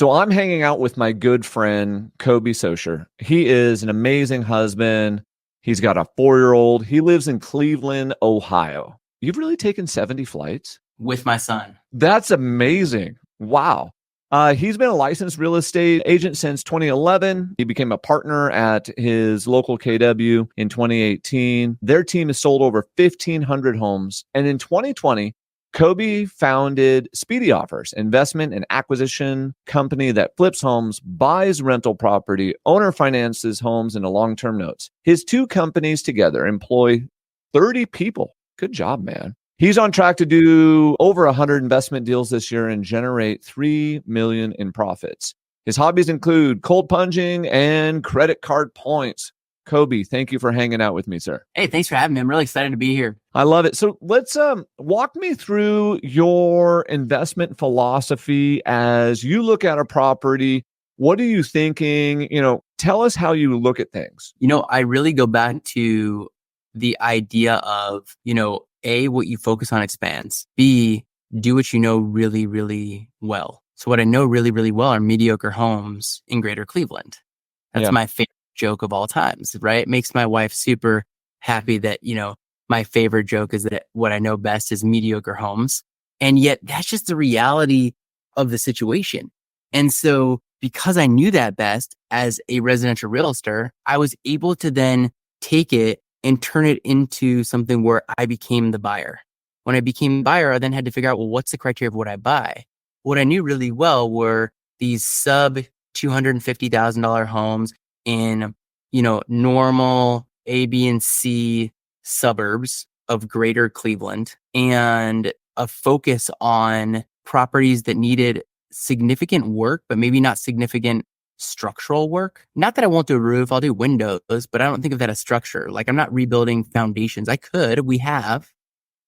So I'm hanging out with my good friend, Coby Socher. He is an amazing husband. He's got a 4-year-old. He lives in Cleveland, Ohio. You've really taken 70 flights? With my son. That's amazing. Wow. He's been a licensed real estate agent since 2011. He became a partner at his local KW in 2018. Their team has sold over 1,500 homes. And in 2020, Coby founded Speedy Offers, investment and acquisition company that flips homes, buys rental property, owner finances homes into long-term notes. His two companies together employ 30 people. Good job, man. He's on track to do over 100 investment deals this year and generate $3 million in profits. His hobbies include cold plunging and credit card points. Coby, thank you for hanging out with me, sir. Hey, thanks for having me. I'm really excited to be here. I love it. So let's walk me through your investment philosophy as you look at a property. What are you thinking? Tell us how you look at things. I really go back to the idea of, A, what you focus on expands. B, do what you know really, really well. So what I know really, really well are mediocre homes in Greater Cleveland. That's my favorite joke of all times, right? It makes my wife super happy that, my favorite joke is that what I know best is mediocre homes. And yet that's just the reality of the situation. And so because I knew that best as a residential realtor, I was able to then take it and turn it into something where I became the buyer. When I became a buyer, I then had to figure out, well, what's the criteria of what I buy? What I knew really well were these sub $250,000 homes in, normal A, B, and C suburbs of Greater Cleveland, and a focus on properties that needed significant work, but maybe not significant structural work. Not that I won't do a roof, I'll do windows, but I don't think of that as structure. Like, I'm not rebuilding foundations. We have,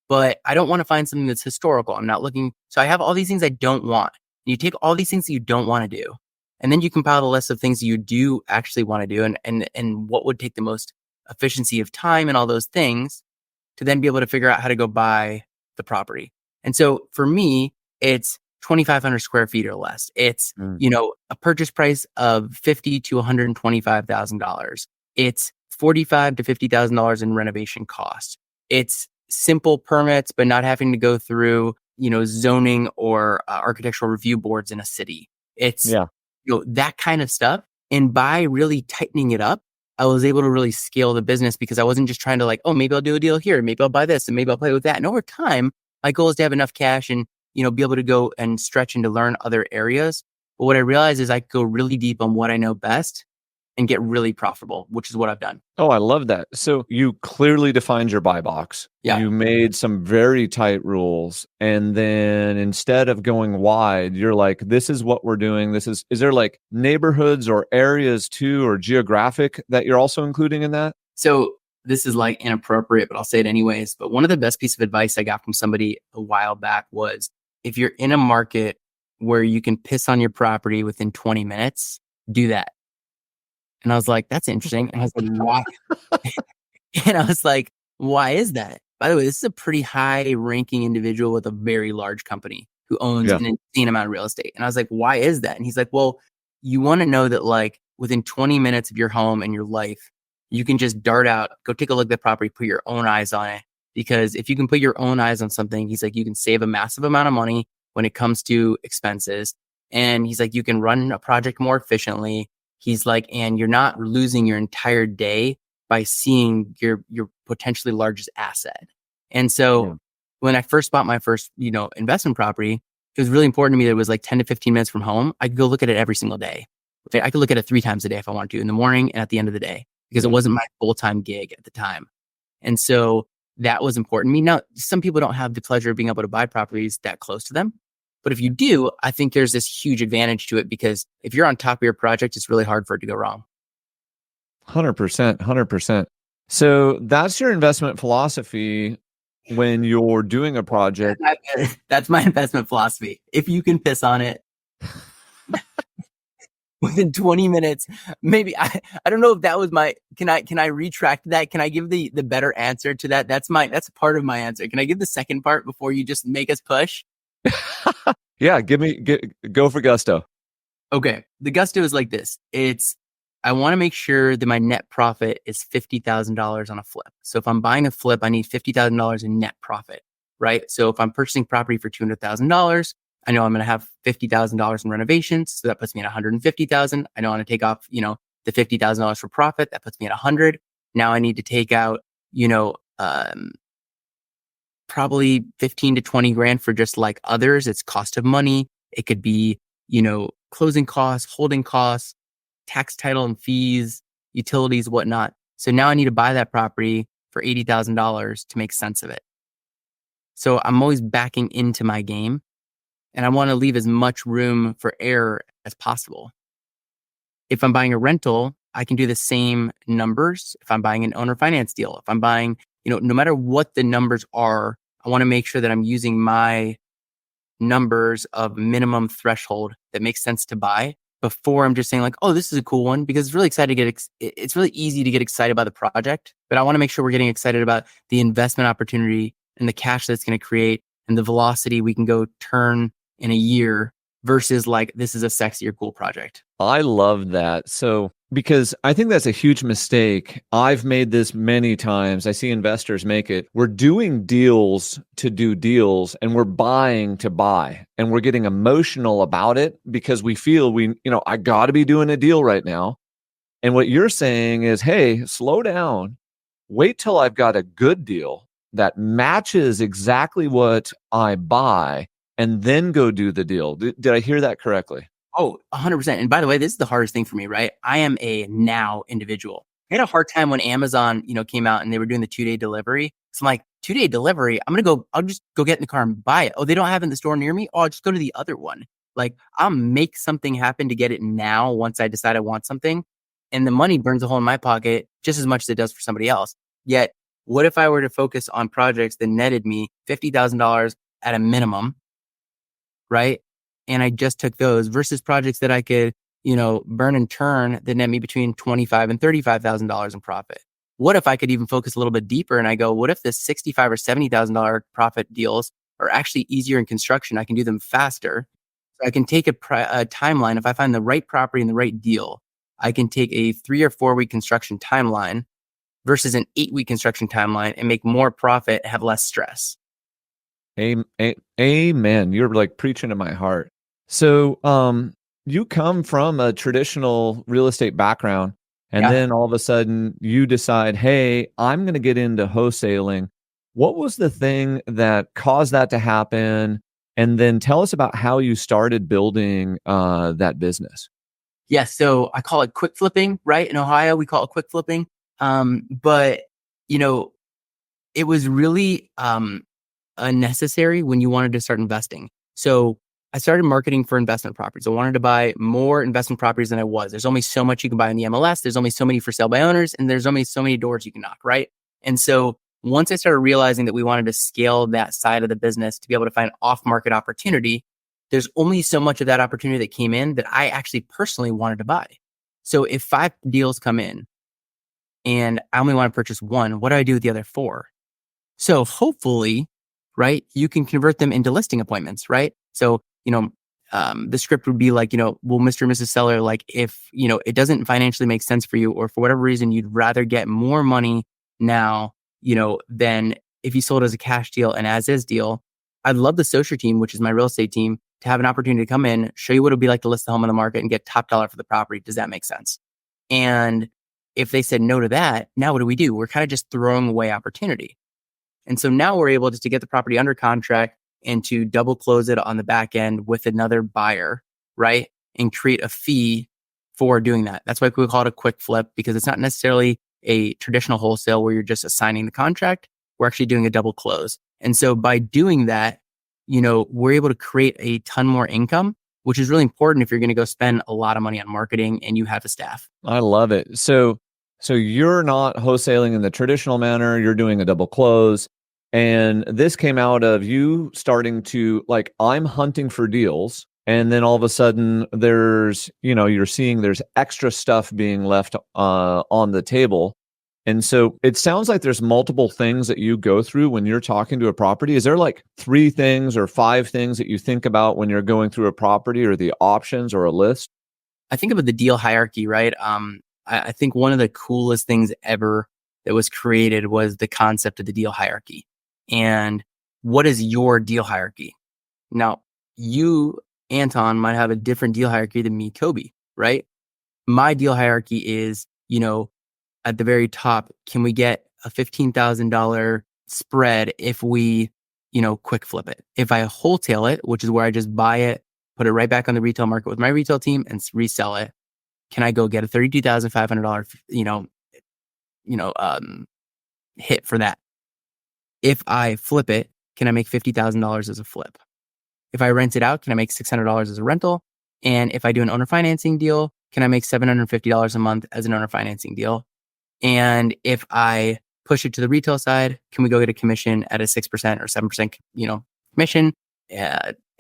but I don't want to find something that's historical. I'm not looking. So I have all these things I don't want. You take all these things that you don't want to do, and then you compile the list of things you do actually want to do, and what would take the most efficiency of time and all those things to then be able to figure out how to go buy the property. And so for me, it's 2,500 square feet or less. It's, a purchase price of $50,000 to $125,000. It's $45,000 to $50,000 in renovation cost. It's simple permits, but not having to go through, zoning or architectural review boards in a city. It's, that kind of stuff. And by really tightening it up, I was able to really scale the business because I wasn't just trying to maybe I'll do a deal here, maybe I'll buy this, and maybe I'll play with that. And over time, my goal is to have enough cash and, be able to go and stretch and to learn other areas. But what I realized is I could go really deep on what I know best and get really profitable, which is what I've done. Oh, I love that. So you clearly defined your buy box. Yeah. You made some very tight rules. And then instead of going wide, you're like, this is what we're doing. Is there like neighborhoods or areas too, or geographic that you're also including in that? So this is like inappropriate, but I'll say it anyways. But one of the best pieces of advice I got from somebody a while back was, if you're in a market where you can piss on your property within 20 minutes, do that. And I was like, that's interesting. And I was like, why? And I was like, why is that? By the way, this is a pretty high ranking individual with a very large company who owns an insane amount of real estate. And I was like, why is that? And he's like, well, you want to know that within 20 minutes of your home and your life, you can just dart out, go take a look at the property, put your own eyes on it. Because if you can put your own eyes on something, he's like, you can save a massive amount of money when it comes to expenses. And he's like, you can run a project more efficiently. He's like, and you're not losing your entire day by seeing your potentially largest asset. And so when I first bought my first, investment property, it was really important to me that it was like 10 to 15 minutes from home. I could go look at it every single day. I could look at it 3 times a day if I wanted to, in the morning and at the end of the day, because it wasn't my full-time gig at the time. And so that was important to me. Now, some people don't have the pleasure of being able to buy properties that close to them. But if you do, I think there's this huge advantage to it, because if you're on top of your project, it's really hard for it to go wrong. 100%, 100%. So that's your investment philosophy when you're doing a project. That's my investment philosophy. If you can piss on it within 20 minutes, maybe I don't know if that was can I retract that? Can I give the better answer to that? That's a part of my answer. Can I give the second part before you just make us push? Yeah, go for gusto. Okay. The gusto is like this. I want to make sure that my net profit is $50,000 on a flip. So if I'm buying a flip, I need $50,000 in net profit, right? So if I'm purchasing property for $200,000, I know I'm going to have $50,000 in renovations. So that puts me at $150,000. I know I'm going to take off, the $50,000 for profit. That puts me at 100. Now I need to take out, probably 15 to 20 grand for just like others. It's cost of money. It could be, closing costs, holding costs, tax title and fees, utilities, whatnot. So now I need to buy that property for $80,000 to make sense of it. So I'm always backing into my game, and I want to leave as much room for error as possible. If I'm buying a rental, I can do the same numbers. If I'm buying an owner finance deal, if I'm buying, no matter what the numbers are, I want to make sure that I'm using my numbers of minimum threshold that makes sense to buy before I'm just saying like, oh, this is a cool one, because it's really exciting to get, it's really easy to get excited about the project, but I want to make sure we're getting excited about the investment opportunity and the cash that's going to create and the velocity we can go turn in a year versus like, this is a sexy or cool project. I love that. So, because I think that's a huge mistake. I've made this many times. I see investors make it. We're doing deals to do deals, and we're buying to buy, and we're getting emotional about it because we feel I got to be doing a deal right now. And what you're saying is, hey, slow down. Wait till I've got a good deal that matches exactly what I buy, and then go do the deal. Did I hear that correctly? Oh, 100%. And by the way, this is the hardest thing for me, right? I am a now individual. I had a hard time when Amazon, came out and they were doing the 2-day delivery. So I'm like, 2-day delivery, I'll just go get in the car and buy it. Oh, they don't have it in the store near me? Oh, I'll just go to the other one. Like, I'll make something happen to get it now once I decide I want something. And the money burns a hole in my pocket just as much as it does for somebody else. Yet, what if I were to focus on projects that netted me $50,000 at a minimum, right? And I just took those versus projects that I could, burn and turn that net me between $25,000 and $35,000 in profit. What if I could even focus a little bit deeper and I go, what if the $65,000 or $70,000 profit deals are actually easier in construction? I can do them faster. So I can take a timeline. If I find the right property and the right deal, I can take a 3 or 4 week construction timeline versus an 8-week construction timeline and make more profit, have less stress. Amen. You're like preaching to my heart. So, you come from a traditional real estate background, and then all of a sudden you decide, hey, I'm going to get into wholesaling. What was the thing that caused that to happen? And then tell us about how you started building that business. Yeah. So I call it quick flipping, right? In Ohio, we call it quick flipping. But it was really unnecessary when you wanted to start investing. So I started marketing for investment properties. I wanted to buy more investment properties than I was. There's only so much you can buy in the MLS. There's only so many for sale by owners, and there's only so many doors you can knock, right? And so once I started realizing that we wanted to scale that side of the business to be able to find off-market opportunity, there's only so much of that opportunity that came in that I actually personally wanted to buy. So if 5 deals come in and I only want to purchase 1, what do I do with the other 4? So hopefully, right, you can convert them into listing appointments, right? So the script would be like, well, Mr. and Mrs. Seller, like if, it doesn't financially make sense for you, or for whatever reason, you'd rather get more money now, than if you sold as a cash deal and as is deal, I'd love the Socher team, which is my real estate team, to have an opportunity to come in, show you what it would be like to list the home on the market and get top dollar for the property. Does that make sense? And if they said no to that, now what do? We're kind of just throwing away opportunity. And so now we're able just to get the property under contract and to double close it on the back end with another buyer, right? And create a fee for doing that. That's why we call it a quick flip, because it's not necessarily a traditional wholesale where you're just assigning the contract. We're actually doing a double close. And so by doing that, we're able to create a ton more income, which is really important if you're going to go spend a lot of money on marketing and you have a staff. I love it. So you're not wholesaling in the traditional manner. You're doing a double close. And this came out of you starting to like, I'm hunting for deals. And then all of a sudden there's, you're seeing there's extra stuff being left on the table. And so it sounds like there's multiple things that you go through when you're talking to a property. Is there like 3 things or 5 things that you think about when you're going through a property, or the options or a list? I think about the deal hierarchy, right? I think one of the coolest things ever that was created was the concept of the deal hierarchy. And what is your deal hierarchy? Now, you, Anton, might have a different deal hierarchy than me, Coby, right? My deal hierarchy is, at the very top, can we get a $15,000 spread if we, quick flip it? If I wholesale it, which is where I just buy it, put it right back on the retail market with my retail team and resell it, can I go get a $32,500, hit for that? If I flip it, can I make $50,000 as a flip? If I rent it out, can I make $600 as a rental? And if I do an owner financing deal, can I make $750 a month as an owner financing deal? And if I push it to the retail side, can we go get a commission at a 6% or 7%, commission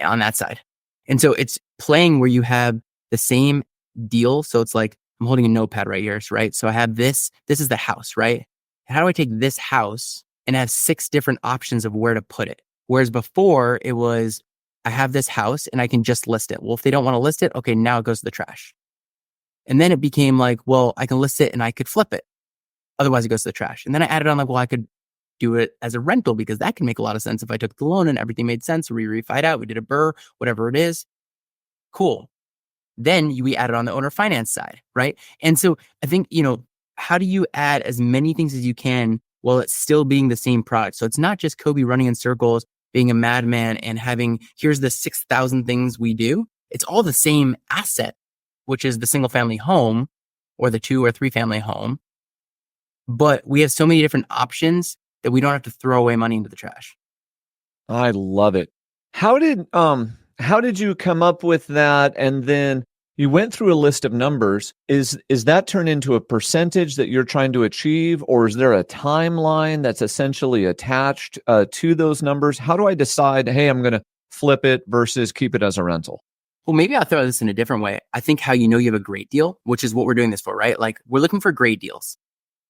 on that side? And so it's playing where you have the same deal. So it's like, I'm holding a notepad right here, right? So I have this is the house, right? How do I take this house and have 6 different options of where to put it? Whereas before it was, I have this house and I can just list it. Well, if they don't want to list it, okay, now it goes to the trash. And then it became like, well, I can list it and I could flip it. Otherwise it goes to the trash. And then I added on like, well, I could do it as a rental because that can make a lot of sense if I took the loan and everything made sense. We refied out, we did a BRRRR, whatever it is. Cool. Then we added on the owner finance side, right? And so I think, how do you add as many things as you can while it's still being the same product? So it's not just Coby running in circles, being a madman and having, here's the 6,000 things we do. It's all the same asset, which is the single family home or the 2 or 3 family home. But we have so many different options that we don't have to throw away money into the trash. I love it. How did you come up with that? And then you went through a list of numbers. Is that turned into a percentage that you're trying to achieve, or is there a timeline that's essentially attached to those numbers? How do I decide, hey, I'm going to flip it versus keep it as a rental? Well, maybe I'll throw this in a different way. I think how you have a great deal, which is what we're doing this for, right? Like we're looking for great deals.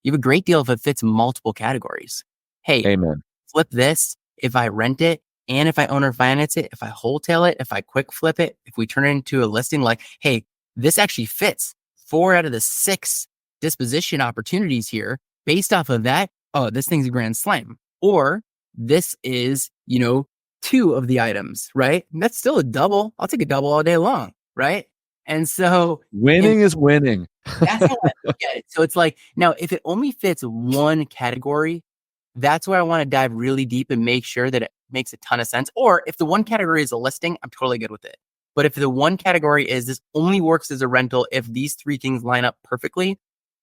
You have a great deal if it fits multiple categories. Hey, Amen. Flip this if I rent it and if I owner finance it, if I wholesale it, if I quick flip it, if we turn it into a listing, like, hey, this actually fits 4 out of the 6 disposition opportunities here. Based off of that, oh, this thing's a grand slam. Or this is, 2 of the items, right? And that's still a double. I'll take a double all day long, right? And so winning is winning. that's how I look at it. So it's like, now if it only fits one category, that's where I want to dive really deep and make sure that it makes a ton of sense. Or if the one category is a listing, I'm totally good with it. But if the one category is this only works as a rental, if these 3 things line up perfectly,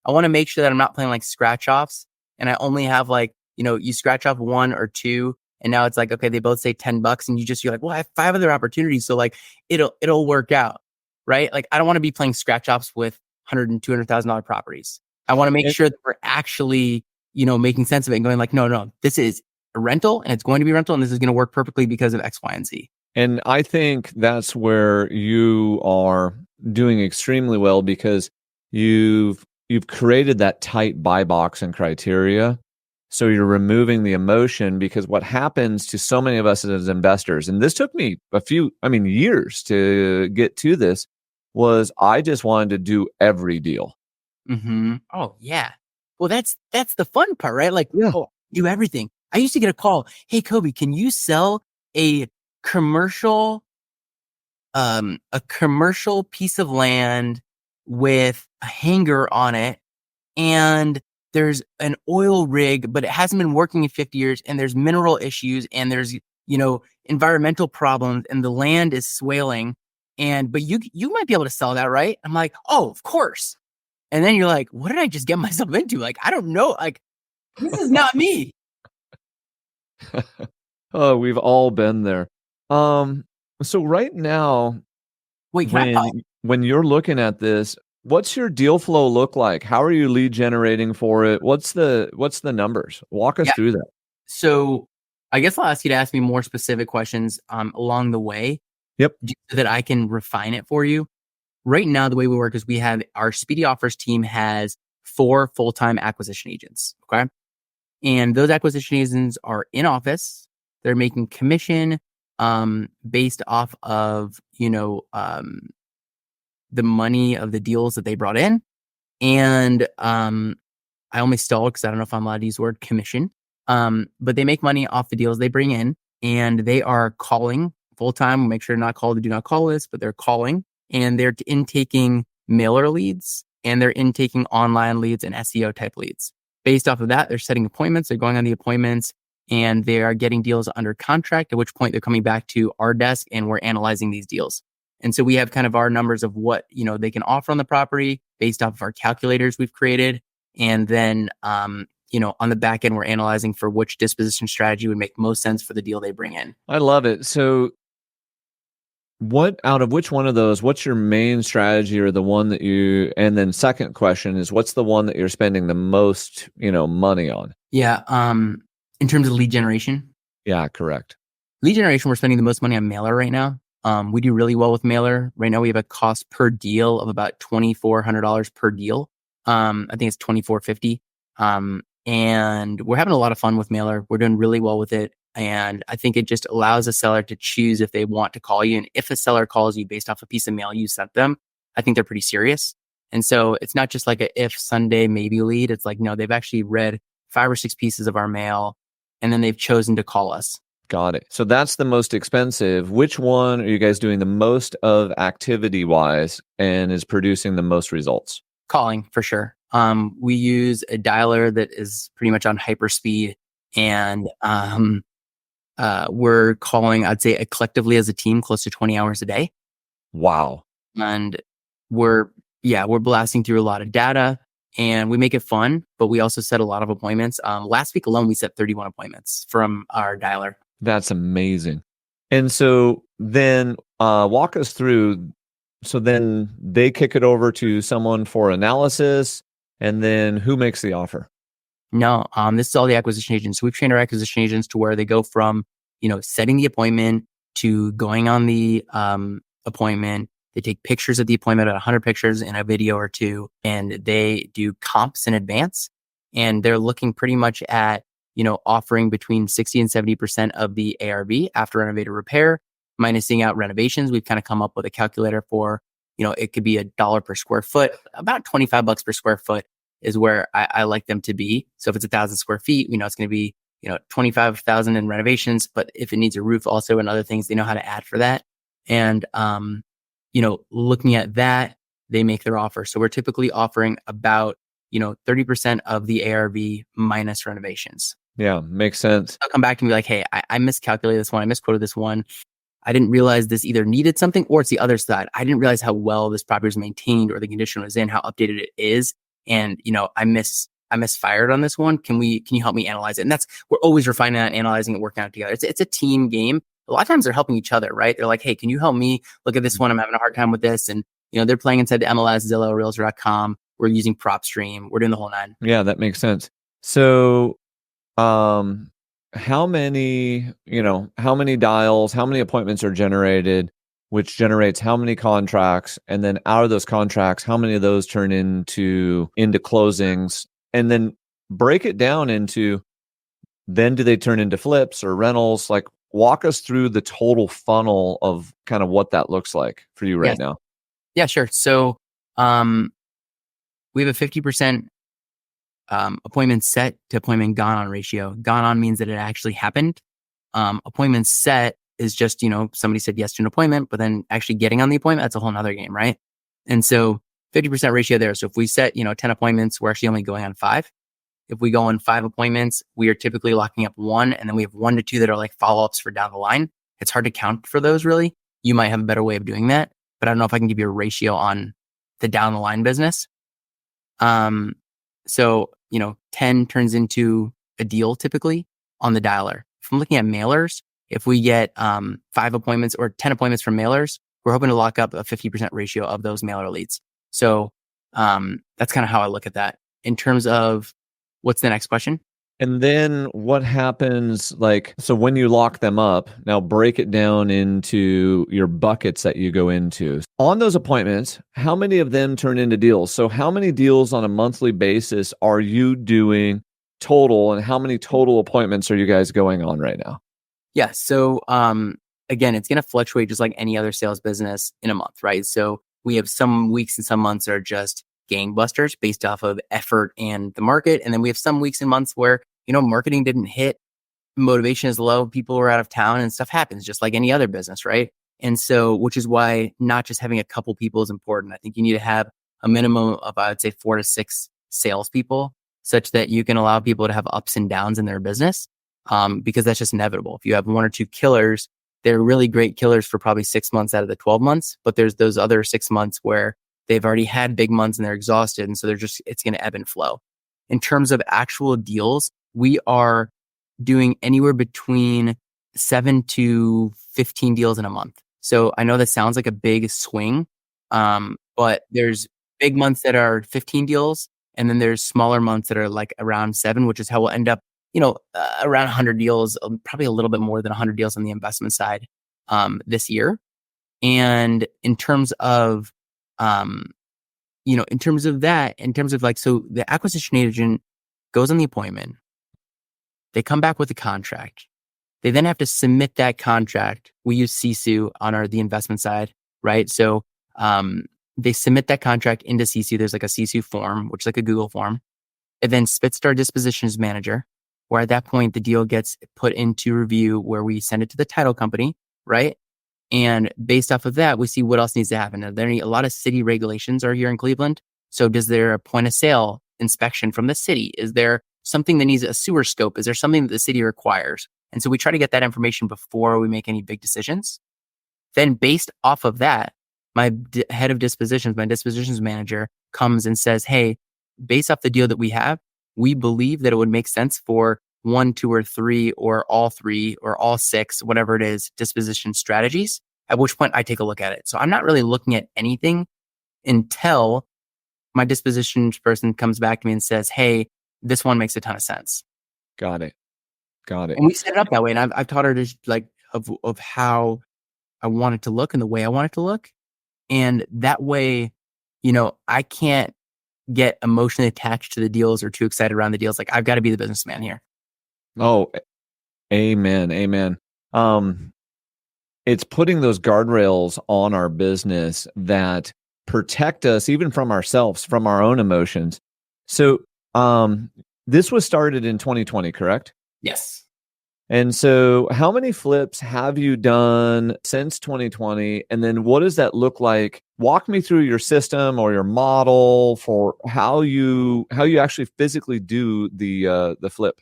I want to make sure that I'm not playing like scratch offs. And I only have like, you scratch off 1 or 2. And now it's like, okay, they both say $10 and you're like, well, I have 5 other opportunities. So like it'll work out. Right? Like I don't want to be playing scratch offs with $100,000 and $200,000 properties. I want to make sure that we're actually, making sense of it and going like, no, this is a rental and it's going to be rental and this is going to work perfectly because of X, Y, and Z. And I think that's where you are doing extremely well because you've created that tight buy box and criteria. So you're removing the emotion, because what happens to so many of us as investors, and this took me years to get to this, was I just wanted to do every deal. Mm-hmm. Oh yeah. Well, that's the fun part, right? Like, Yeah. oh, do everything. I used to get a call. Hey, Coby, can you sell a commercial piece of land with a hangar on it, and there's an oil rig, but it hasn't been working in 50 years, and there's mineral issues, and there's environmental problems, and the land is swaling, but you might be able to sell that, right? I'm like, oh, of course. And then you're like, what did I just get myself into? Like, I don't know. Like, this is not me. Oh, we've all been there. So right now, Wait, when you're looking at this, what's your deal flow look like? How are you lead generating for it? What's the numbers? Walk us through that. So I guess I'll ask you to ask me more specific questions along the way. Yep. So that I can refine it for you. Right now, the way we work is we have our Speedy Offers team has 4 full-time acquisition agents. Okay. And those acquisition agents are in office. They're making commission based off of, the money of the deals that they brought in. And I only stole because I don't know if I'm allowed to use the word commission. But they make money off the deals they bring in, and they are calling full time. Make sure to not call the do not call list, but they're calling, and they're intaking mailer leads, and they're intaking online leads and SEO type leads. Based off of that, they're setting appointments. They're going on the appointments, and they are getting deals under contract, at which point they're coming back to our desk and we're analyzing these deals. And so we have kind of our numbers of what, they can offer on the property based off of our calculators we've created. And then, on the back end, we're analyzing for which disposition strategy would make most sense for the deal they bring in. I love it. So out of which one of those, what's your main strategy, or the one that and then second question is, what's the one that you're spending the most, money on? Yeah. In terms of lead generation. Yeah, correct. Lead generation, we're spending the most money on mailer right now. We do really well with mailer. Right now we have a cost per deal of about $2,400 per deal. I think it's $2,450. And we're having a lot of fun with mailer. We're doing really well with it. And I think it just allows a seller to choose if they want to call you. And if a seller calls you based off a piece of mail you sent them, I think they're pretty serious. And so it's not just like a if Sunday maybe lead. It's like, no, they've actually read 5 or 6 pieces of our mail, and then they've chosen to call us. Got it. So that's the most expensive. Which one are you guys doing the most of activity wise and is producing the most results? Calling, for sure. We use a dialer that is pretty much on hyperspeed, and we're calling, I'd say, collectively as a team, close to 20 hours a day. Wow. And we're blasting through a lot of data, and we make it fun, but we also set a lot of appointments. Last week alone, we set 31 appointments from our dialer. That's amazing. And so then walk us through. So then they kick it over to someone for analysis, and then who makes the offer? No, this is all the acquisition agents. So we've trained our acquisition agents to where they go from, setting the appointment to going on the appointment. They take pictures of the appointment, 100 pictures in a video or 2, and they do comps in advance. And they're looking pretty much at, offering between 60 and 70% of the ARV after renovated repair, minusing out renovations. We've kind of come up with a calculator for, it could be $1 per square foot, about $25 per square foot is where I like them to be. So if it's 1,000 square feet, it's going to be, 25,000 in renovations. But if it needs a roof also and other things, they know how to add for that. And, looking at that, they make their offer. So we're typically offering about, 30% of the ARV minus renovations. Yeah, makes sense. They'll come back and be like, hey, I miscalculated this one. I misquoted this one. I didn't realize this either needed something or it's the other side. I didn't realize how well this property was maintained or the condition was in, how updated it is. And, I misfired on this one. Can you help me analyze it? And we're always refining that, analyzing it, working out together. It's a team game. A lot of times they're helping each other, right? They're like, hey, can you help me look at this one? I'm having a hard time with this. And, they're playing inside the MLS, Zillow, Realtor.com. We're using PropStream. We're doing the whole 9. Yeah, that makes sense. So, how many dials, how many appointments are generated, which generates how many contracts, and then out of those contracts, how many of those turn into closings, and then break it down into, then do they turn into flips or rentals? Like, walk us through the total funnel of kind of what that looks like for you right now. Yeah, sure. So, we have a 50% appointment set to appointment gone on ratio. Gone on means that it actually happened. Appointment set is just, somebody said yes to an appointment, but then actually getting on the appointment, that's a whole nother game, right? And so 50% ratio there. So if we set, 10 appointments, we're actually only going on 5. If we go on 5 appointments, we are typically locking up 1, and then we have 1 to 2 that are like follow-ups for down the line. It's hard to count for those really. You might have a better way of doing that, but I don't know if I can give you a ratio on the down the line business. So, 10 turns into a deal typically on the dialer. If I'm looking at mailers, if we get 5 appointments or 10 appointments from mailers, we're hoping to lock up a 50% ratio of those mailer leads. So that's kind of how I look at that. In terms of what's the next question? And then what happens, so when you lock them up, now break it down into your buckets that you go into. On those appointments, how many of them turn into deals? So how many deals on a monthly basis are you doing total, and how many total appointments are you guys going on right now? Yeah. So again, it's going to fluctuate just like any other sales business in a month, right? So we have some weeks and some months are just gangbusters based off of effort and the market. And then we have some weeks and months where, marketing didn't hit, motivation is low, people are out of town and stuff happens just like any other business, right? And so, which is why not just having a couple people is important. I think you need to have a minimum of, I would say, 4 to 6 salespeople such that you can allow people to have ups and downs in their business. Because that's just inevitable. If you have 1 or 2 killers, they're really great killers for probably 6 months out of the 12 months, but there's those other 6 months where they've already had big months and they're exhausted. And so it's going to ebb and flow. In terms of actual deals, we are doing anywhere between 7 to 15 deals in a month. So I know that sounds like a big swing, but there's big months that are 15 deals. And then there's smaller months that are like around 7, which is how we'll end up, around 100 deals, probably a little bit more than 100 deals on the investment side this year. And in terms of, in terms of so the acquisition agent goes on the appointment. They come back with a contract. They then have to submit that contract. We use Sisu on the investment side, right? So they submit that contract into Sisu. There's like a Sisu form, which is like a Google form. It then spits to our dispositions manager, where at that point, the deal gets put into review where we send it to the title company, right? And based off of that, we see what else needs to happen. Are there a lot of city regulations are here in Cleveland? So does there a point of sale inspection from the city? Is there something that needs a sewer scope? Is there something that the city requires? And so we try to get that information before we make any big decisions. Then based off of that, my head of dispositions, my dispositions manager comes and says, hey, based off the deal that we have, we believe that it would make sense for 1, 2, or 3, or all 3, or all 6, whatever it is, disposition strategies, at which point I take a look at it. So I'm not really looking at anything until my dispositions person comes back to me and says, hey, this one makes a ton of sense. Got it. And we set it up that way. And I've taught her to of how I want it to look and the way I want it to look. And that way, I can't get emotionally attached to the deals or too excited around the deals. Like, I've got to be the businessman here. Oh, amen. Amen. It's putting those guardrails on our business that protect us even from ourselves, from our own emotions. So, this was started in 2020, correct? Yes. And so how many flips have you done since 2020? And then what does that look like? Walk me through your system or your model for how you actually physically do the flip.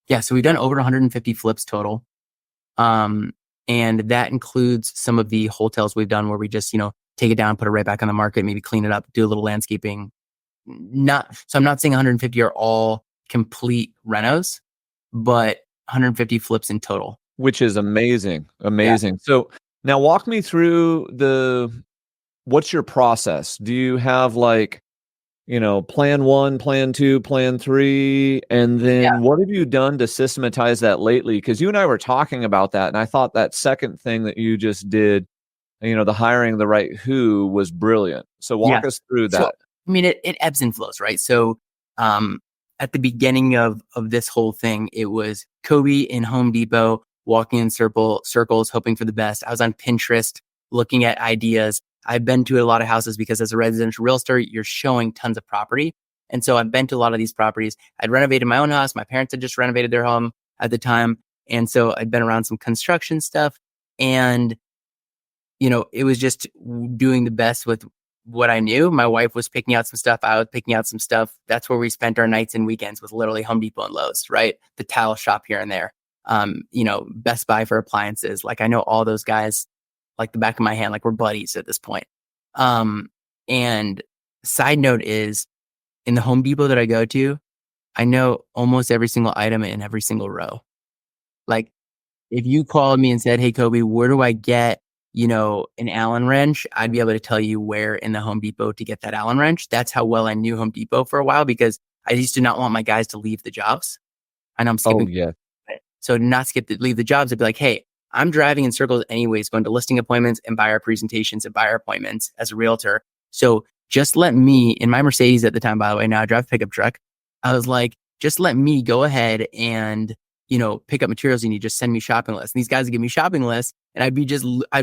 Yeah. So we've done over 150 flips total. And that includes some of the hotels we've done where we just, take it down, put it right back on the market, maybe clean it up, do a little landscaping. So I'm not saying 150 are all complete renos, but 150 flips in total. Which is amazing. Amazing. Yeah. So now walk me through what's your process? Do you have plan 1, plan 2, plan 3? And then what have you done to systematize that lately? Because you and I were talking about that. And I thought that second thing that you just did, the hiring the right who was brilliant. So walk us through that. So, it ebbs and flows, right? So, at the beginning of this whole thing, it was Coby in Home Depot, walking in circles, hoping for the best. I was on Pinterest, looking at ideas. I've been to a lot of houses because as a residential realtor, you're showing tons of property. And so I've been to a lot of these properties. I'd renovated my own house. My parents had just renovated their home at the time. And so I'd been around some construction stuff. And, it was just doing the best with what I knew. My wife was picking out some stuff. I was picking out some stuff. That's where we spent our nights and weekends, was literally Home Depot and Lowe's, right? The tile shop here and there. Best Buy for appliances. Like, I know all those guys like the back of my hand, like we're buddies at this point. And side note is, in the Home Depot that I go to, I know almost every single item in every single row. Like, if you called me and said, hey, Coby, where do I get, an Allen wrench? I'd be able to tell you where in the Home Depot to get that Allen wrench. That's how well I knew Home Depot for a while, because I used to not want my guys to leave the jobs. I know I'm skipping. Oh, yeah. So to not leave the jobs, I'd be like, hey, I'm driving in circles anyways, going to listing appointments and buyer presentations and buyer appointments as a realtor. So just let me, in my Mercedes at the time, by the way, now I drive a pickup truck. I was like, just let me go ahead and, pick up materials and you just send me shopping lists. And these guys would give me shopping lists and I'd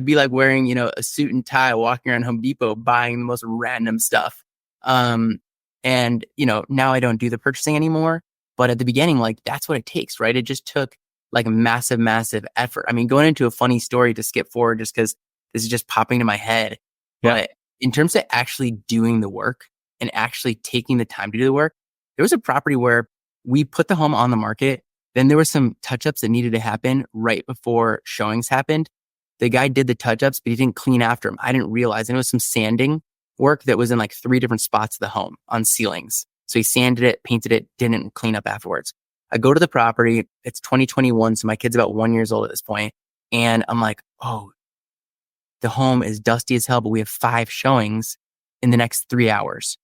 be like wearing, a suit and tie walking around Home Depot buying the most random stuff. And now I don't do the purchasing anymore. But at the beginning, like that's what it takes, right? It just took like a massive, massive effort. I mean, going into a funny story to skip forward just because this is just popping to my head. Yeah. But in terms of actually doing the work and actually taking the time to do the work, there was a property where we put the home on the market. Then there were some touch-ups that needed to happen right before showings happened. The guy did the touch-ups, but he didn't clean after him. I didn't realize. And it was some sanding work that was in like 3 different spots of the home on ceilings. So he sanded it, painted it, didn't clean up afterwards. I go to the property. It's 2021. So my kid's about 1 year old at this point. And I'm like, oh, the home is dusty as hell, but we have 5 showings in the next 3 hours.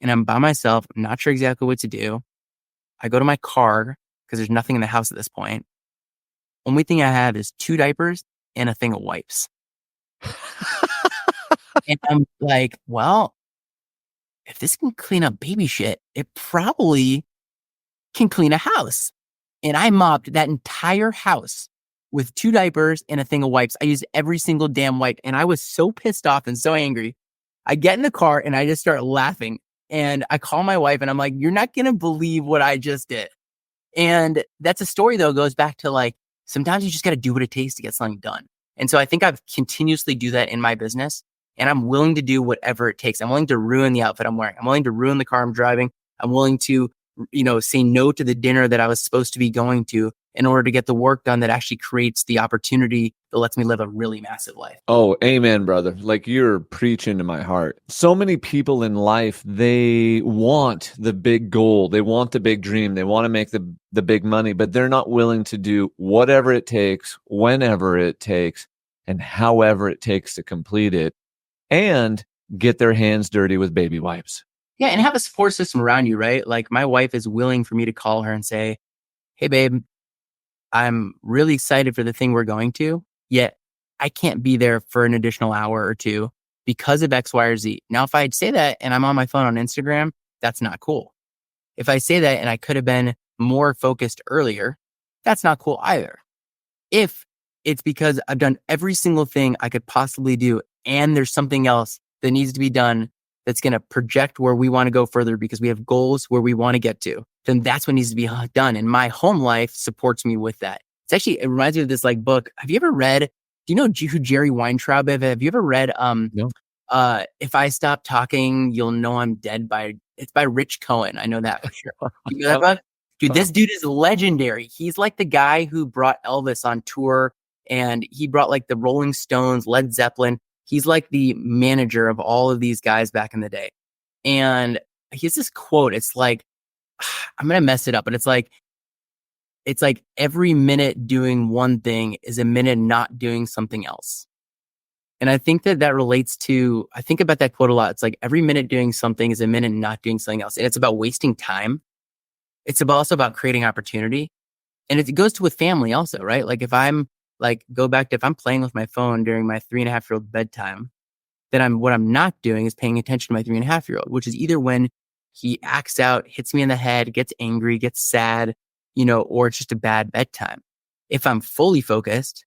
And I'm by myself. I'm not sure exactly what to do. I go to my car because there's nothing in the house at this point. Only thing I have is 2 diapers and a thing of wipes. And I'm like, well, if this can clean up baby shit, it probably can clean a house. And I mopped that entire house with 2 diapers and a thing of wipes. I used every single damn wipe. And I was so pissed off and so angry. I get in the car and I just start laughing. And I call my wife and I'm like, you're not going to believe what I just did. And that's a story, though, goes back to like, sometimes you just got to do what it takes to get something done. And so I think I've continuously do that in my business. And I'm willing to do whatever it takes. I'm willing to ruin the outfit I'm wearing. I'm willing to ruin the car I'm driving. I'm willing to, say no to the dinner that I was supposed to be going to in order to get the work done that actually creates the opportunity that lets me live a really massive life. Oh, amen, brother. Like you're preaching to my heart. So many people in life, they want the big goal. They want the big dream. They want to make the big money, but they're not willing to do whatever it takes, whenever it takes, and however it takes to complete it and get their hands dirty with baby wipes. Yeah. And have a support system around you, right? Like my wife is willing for me to call her and say, hey, babe, I'm really excited for the thing we're going to, yet I can't be there for an additional hour or 2 because of X, Y, or Z. Now, if I'd say that and I'm on my phone on Instagram, that's not cool. If I say that and I could have been more focused earlier, that's not cool either. If it's because I've done every single thing I could possibly do and there's something else that needs to be done that's going to project where we want to go further because we have goals where we want to get to, then that's what needs to be done. And my home life supports me with that. It reminds me of this like book. Have you ever read, do you know who Jerry Weintraub is? Have you ever read, No. If I Stop Talking, You'll Know I'm Dead it's by Rich Cohen. I know that for sure. You know that book? Dude, this dude is legendary. He's like the guy who brought Elvis on tour and he brought like the Rolling Stones, Led Zeppelin. He's like the manager of all of these guys back in the day. And he has this quote. It's like, I'm going to mess it up, but it's like every minute doing one thing is a minute not doing something else. And I think that relates to, I think about that quote a lot. It's like every minute doing something is a minute not doing something else. And it's about wasting time. It's also about creating opportunity. And it goes to with family also, right? Like if I'm if I'm playing with my phone during my 3.5-year-old bedtime, then what I'm not doing is paying attention to my 3.5-year-old, which is either when he acts out, hits me in the head, gets angry, gets sad, or it's just a bad bedtime. If I'm fully focused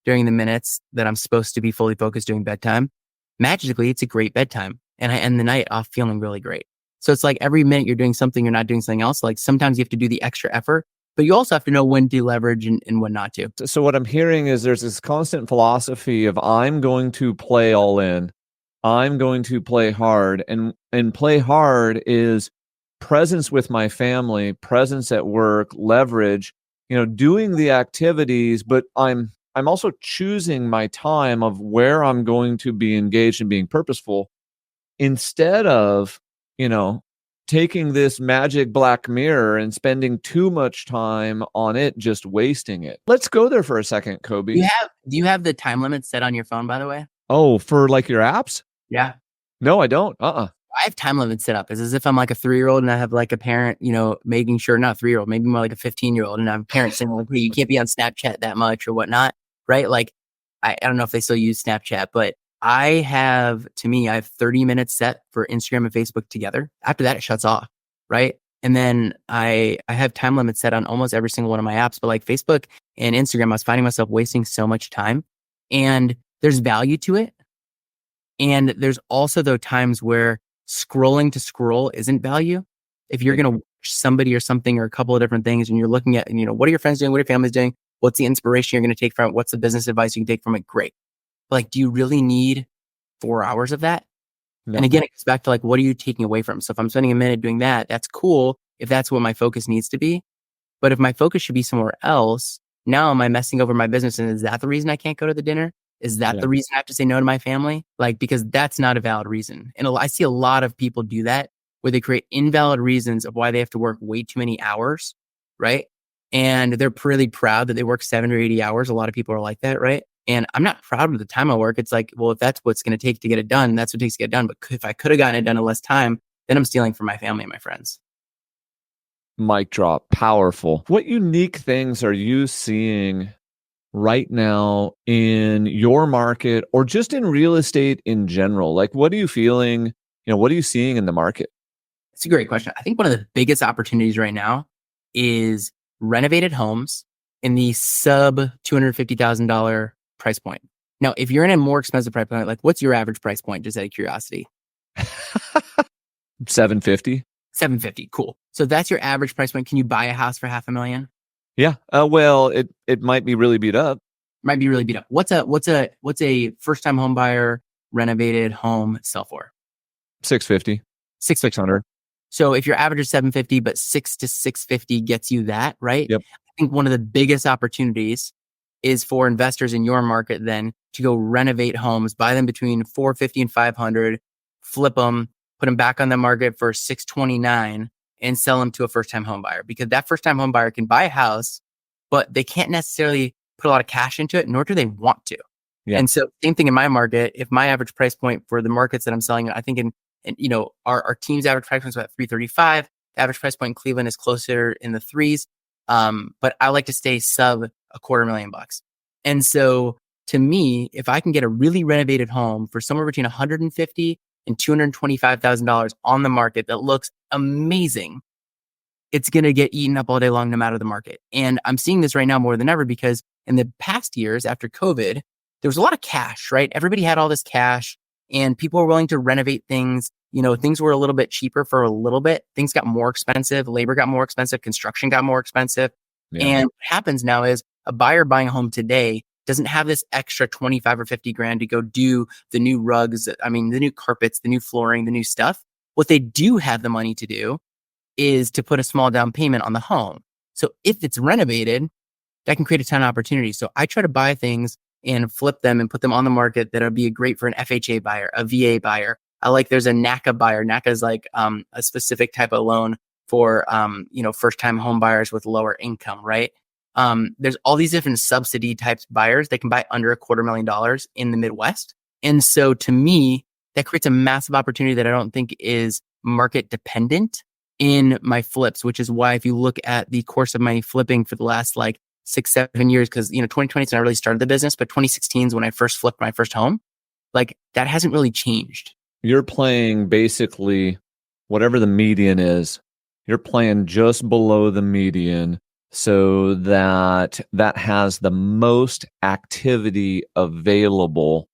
during the minutes that I'm supposed to be fully focused during bedtime, magically it's a great bedtime. And I end the night off feeling really great. So it's like every minute you're doing something, you're not doing something else. Like sometimes you have to do the extra effort, but you also have to know when to leverage and when not to. So what I'm hearing is there's this constant philosophy of I'm going to play all in. I'm going to play hard. And play hard is presence with my family, presence at work, leverage, doing the activities, but I'm also choosing my time of where I'm going to be engaged and being purposeful instead of, taking this magic black mirror and spending too much time on it, just wasting it. Let's go there for a second, Coby. Do you have the time limit set on your phone, by the way? Oh, for like your apps? Yeah. No, I don't. I have time limits set up. It's as if I'm like a 3-year-old and I have like a parent, making sure, not 3-year-old, maybe more like a 15-year-old, and I have a parent saying like, hey, you can't be on Snapchat that much or whatnot, right? Like, I don't know if they still use Snapchat, but I have 30 minutes set for Instagram and Facebook together. After that, it shuts off, right? And then I have time limits set on almost every single one of my apps, but like Facebook and Instagram, I was finding myself wasting so much time, and there's value to it. And there's also though times where scrolling to scroll isn't value. If you're going to watch somebody or something or a couple of different things and you're looking at, what are your friends doing? What are your families doing? What's the inspiration you're going to take from it? What's the business advice you can take from it? Great. But like, do you really need 4 hours of that? No. And again, it goes back to like, what are you taking away from? So if I'm spending a minute doing that, that's cool if that's what my focus needs to be. But if my focus should be somewhere else, now am I messing over my business? And is that the reason I can't go to the dinner? Is that the reason I have to say no to my family? Like, because that's not a valid reason. And I see a lot of people do that where they create invalid reasons of why they have to work way too many hours, right? And they're pretty proud that they work 70 or 80 hours. A lot of people are like that, right? And I'm not proud of the time I work. It's like, well, if that's what's going to take to get it done, that's what it takes to get it done. But if I could have gotten it done in less time, then I'm stealing from my family and my friends. Mic drop. Powerful. What unique things are you seeing right now in your market or just in real estate in general? Like, what are you feeling? What are you seeing in the market? It's a great question. I think one of the biggest opportunities right now is renovated homes in the sub $250,000 price point. Now, if you're in a more expensive price point, like what's your average price point? Just out of curiosity. 750. 750. Cool. So that's your average price point. Can you buy a house for $500,000? Yeah. Well, it might be really beat up. Might be really beat up. What's a first time home buyer renovated home sell for? 650. 600. So if your average is 750, but 6 to 650 gets you that, right? Yep. I think one of the biggest opportunities is for investors in your market then to go renovate homes, buy them between 450 and 500, flip them, put them back on the market for 629 and sell them to a first-time home buyer, because that first-time home buyer can buy a house, but they can't necessarily put a lot of cash into it, nor do they want to. Yeah. And so same thing in my market. If my average price point for the markets that I'm selling, I think our team's average price point is about 335. The average price point in Cleveland is closer in the threes. But I like to stay sub $250,000. And so to me, if I can get a really renovated home for somewhere between $150,000 and $225,000 on the market that looks amazing, it's going to get eaten up all day long, no matter the market. And I'm seeing this right now more than ever, because in the past years after COVID, there was a lot of cash, right? Everybody had all this cash and people were willing to renovate things. Things were a little bit cheaper for a little bit. Things got more expensive. Labor got more expensive. Construction got more expensive. Yeah. And what happens now is a buyer buying a home today doesn't have this extra 25 or 50 grand to go do the new rugs. The new carpets, the new flooring, the new stuff. What they do have the money to do is to put a small down payment on the home. So if it's renovated, that can create a ton of opportunities. So I try to buy things and flip them and put them on the market that'll be great for an FHA buyer, a VA buyer. There's a NACA buyer. NACA is like a specific type of loan for first-time home buyers with lower income, right? There's all these different subsidy types buyers that can buy under $250,000 in the Midwest. And so to me, that creates a massive opportunity that I don't think is market dependent in my flips, which is why if you look at the course of my flipping for the last 6-7 years, because 2020 is when I really started the business, but 2016 is when I first flipped my first home. That hasn't really changed. You're playing basically whatever the median is. You're playing just below the median so that has the most activity available,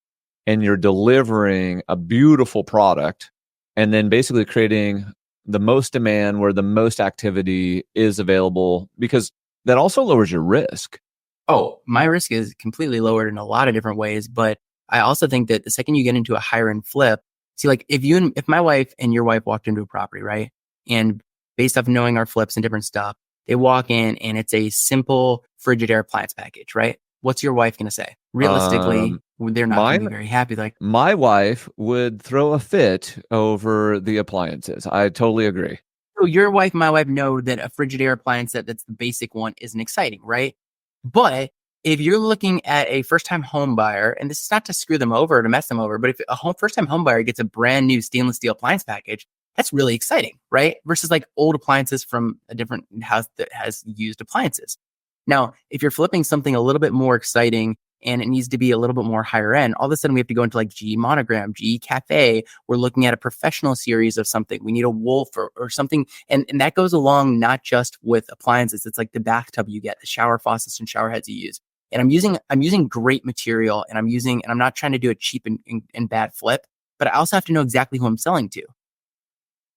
and you're delivering a beautiful product and then basically creating the most demand where the most activity is available, because that also lowers your risk. Oh, my risk is completely lowered in a lot of different ways. But I also think that the second you get into a higher end flip, if my wife and your wife walked into a property, right? And based off knowing our flips and different stuff, they walk in and it's a simple Frigidaire appliance package, right? What's your wife going to say? Realistically, they're not going to be very happy. My wife would throw a fit over the appliances. I totally agree. So your wife, my wife know that a Frigidaire appliance that's the basic one isn't exciting, right? But if you're looking at a first-time home buyer, and this is not to screw them over or to mess them over, but if a first-time home buyer gets a brand new stainless steel appliance package, that's really exciting, right? Versus old appliances from a different house that has used appliances. Now, if you're flipping something a little bit more exciting and it needs to be a little bit more higher end, all of a sudden we have to go into like GE Monogram, GE Cafe. We're looking at a professional series of something. We need a Wolf or something. And that goes along not just with appliances. It's like the bathtub you get, the shower faucets and shower heads you use. And I'm using great material, and I'm not trying to do a cheap and bad flip, but I also have to know exactly who I'm selling to.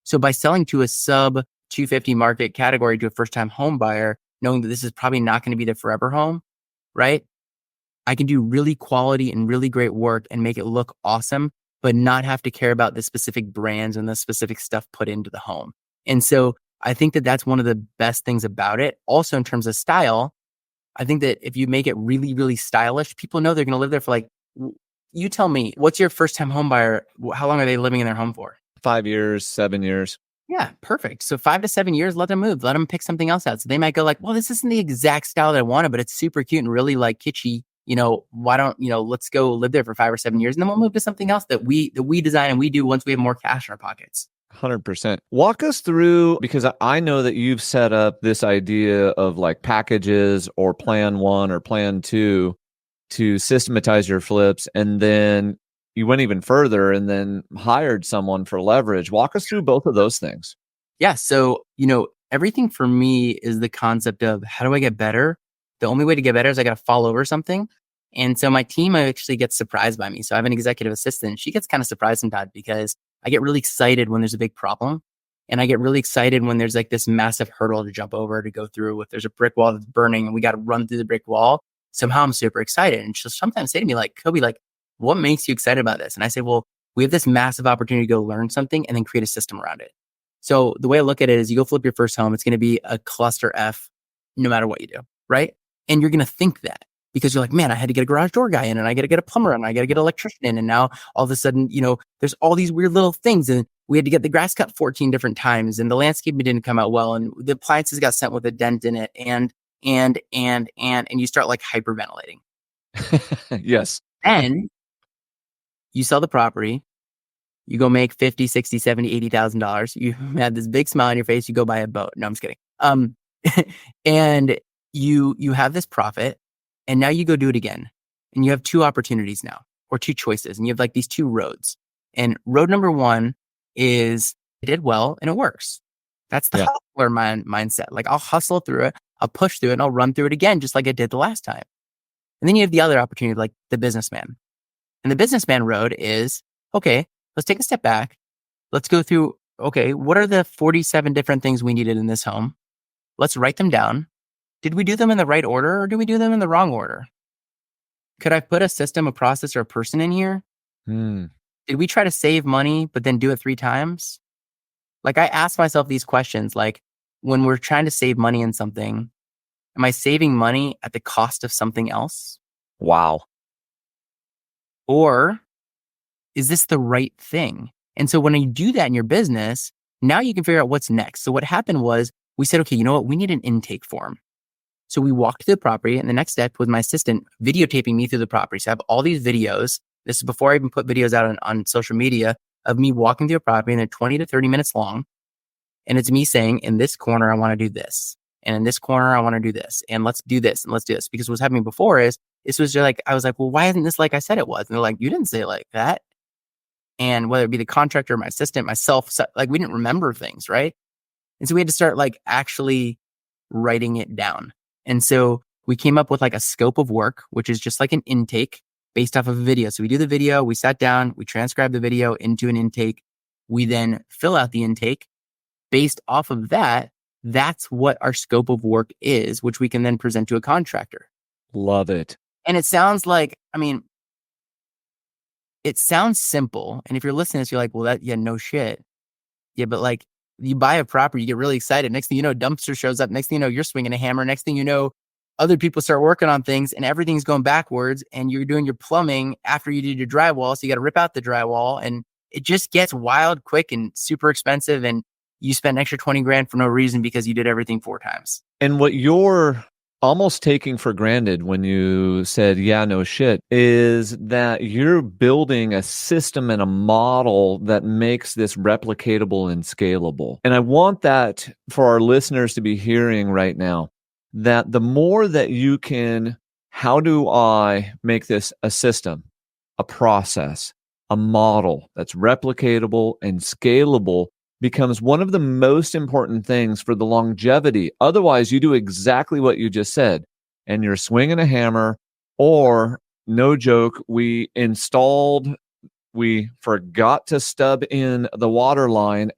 So by selling to a sub 250 market category to a first time home buyer, knowing that this is probably not going to be their forever home, right? I can do really quality and really great work and make it look awesome, but not have to care about the specific brands and the specific stuff put into the home. And so I think that that's one of the best things about it. Also, in terms of style, I think that if you make it really, really stylish, people know they're going to live there for like, you tell me, what's your first time home buyer? How long are they living in their home for? 5 years, 7 years. Yeah, perfect. So 5 to 7 years, let them move. Let them pick something else out. So they might go like, well, this isn't the exact style that I wanted, but it's super cute and really like kitschy. Why don't, let's go live there for 5 or 7 years, and then we'll move to something else that we design and we do once we have more cash in our pockets. 100%. Walk us through, because I know that you've set up this idea of like packages or plan 1 or plan 2 to systematize your flips. And then you went even further and then hired someone for leverage. Walk us through both of those things. Yeah. So, everything for me is the concept of how do I get better? The only way to get better is I got to fall over something. And so my team actually gets surprised by me. So I have an executive assistant. She gets kind of surprised sometimes because I get really excited when there's a big problem. And I get really excited when there's like this massive hurdle to jump over, to go through. If there's a brick wall that's burning and we got to run through the brick wall, somehow I'm super excited. And she'll sometimes say to me like, Coby, like, what makes you excited about this? And I say, well, we have this massive opportunity to go learn something and then create a system around it. So the way I look at it is you go flip your first home, it's going to be a cluster F no matter what you do, right? And you're going to think that because you're like, man, I had to get a garage door guy in, and I got to get a plumber in, and I got to get an electrician in. And now all of a sudden, there's all these weird little things. And we had to get the grass cut 14 different times, and the landscaping didn't come out well. And the appliances got sent with a dent in it. And you start like hyperventilating. Yes. And you sell the property, you go make $50, $60, $70, $80,000. You had this big smile on your face. You go buy a boat. No, I'm just kidding. And you have this profit, and now you go do it again. And you have 2 opportunities now, or 2 choices. And you have like these 2 roads. And road number 1 is I did well and it works. That's the hustler mindset. Like I'll hustle through it. I'll push through it, and I'll run through it again, just like I did the last time. And then you have the other opportunity, like the businessman. And the businessman road is, okay, let's take a step back. Let's go through, okay, what are the 47 different things we needed in this home? Let's write them down. Did we do them in the right order, or did we do them in the wrong order? Could I put a system, a process, or a person in here? Did we try to save money, but then do it 3 times? Like I ask myself these questions, like when we're trying to save money in something, am I saving money at the cost of something else? Wow. Or is this the right thing? And so when you do that in your business, now you can figure out what's next. So what happened was we said, okay, you know what? We need an intake form. So we walked to the property, and the next step was my assistant videotaping me through the property. So I have all these videos. This is before I even put videos out on social media of me walking through a property, and they're 20 to 30 minutes long. And it's me saying, in this corner, I want to do this. And in this corner, I want to do this. And let's do this. And let's do this. Because what's happening before is, this was just like, I was like, well, why isn't this like I said it was? And they're like, you didn't say it like that. And whether it be the contractor, my assistant, myself, like we didn't remember things, right? And so we had to start like actually writing it down. And so we came up with like a scope of work, which is just like an intake based off of a video. So we do the video, we sat down, we transcribe the video into an intake. We then fill out the intake. Based off of that, that's what our scope of work is, which we can then present to a contractor. Love it. And it sounds like, it sounds simple. And if you're listening to this, you're like, well, no shit. Yeah, but like you buy a property, you get really excited. Next thing you know, dumpster shows up. Next thing you know, you're swinging a hammer. Next thing you know, other people start working on things and everything's going backwards, and you're doing your plumbing after you did your drywall. So you got to rip out the drywall, and it just gets wild, quick, and super expensive. And you spend an extra 20 grand for no reason because you did everything 4 times. And what you're almost taking for granted when you said, yeah, no shit, is that you're building a system and a model that makes this replicatable and scalable. And I want that for our listeners to be hearing right now, that the more that you can how do I make this a system, a process, a model that's replicatable and scalable becomes one of the most important things for the longevity. Otherwise, you do exactly what you just said, and you're swinging a hammer, or no joke, we forgot to stub in the water line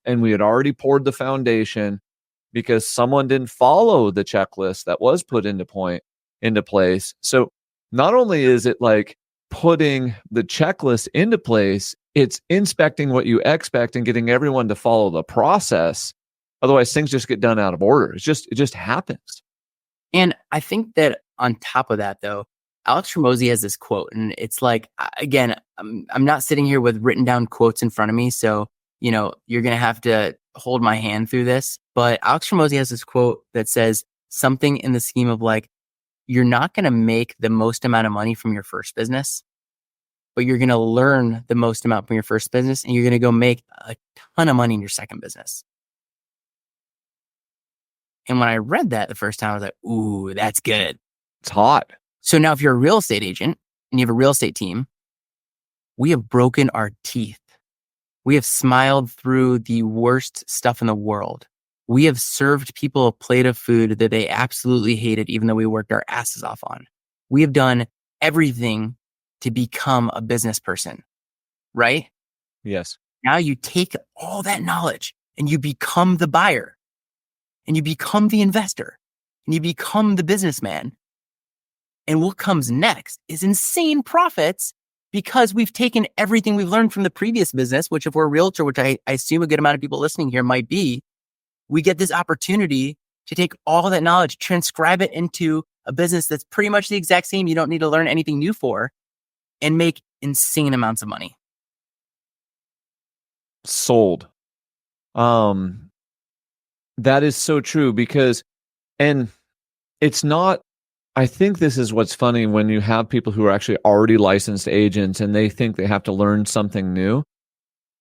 and we had already poured the foundation because someone didn't follow the checklist that was put into place. So not only is it like putting the checklist into place, it's inspecting what you expect and getting everyone to follow the process. Otherwise, things just get done out of order. It just happens. And I think that on top of that, though, Alex Hormozy has this quote, and it's like, again, I'm not sitting here with written down quotes in front of me. So, you're going to have to hold my hand through this. But Alex Hormozy has this quote that says something in the scheme of like, you're not going to make the most amount of money from your first business, but you're going to learn the most amount from your first business, and you're going to go make a ton of money in your second business. And when I read that the first time, I was like, ooh, that's good. It's hot. So now if you're a real estate agent and you have a real estate team, we have broken our teeth. We have smiled through the worst stuff in the world. We have served people a plate of food that they absolutely hated, even though we worked our asses off on. We have done everything to become a business person, right? Yes. Now you take all that knowledge and you become the buyer, and you become the investor, and you become the businessman. And what comes next is insane profits, because we've taken everything we've learned from the previous business, which if we're a realtor, which I assume a good amount of people listening here might be, we get this opportunity to take all that knowledge, transcribe it into a business that's pretty much the exact same. You don't need to learn anything new for, and make insane amounts of money. Sold. That is so true and it's not, I think this is what's funny when you have people who are actually already licensed agents and they think they have to learn something new.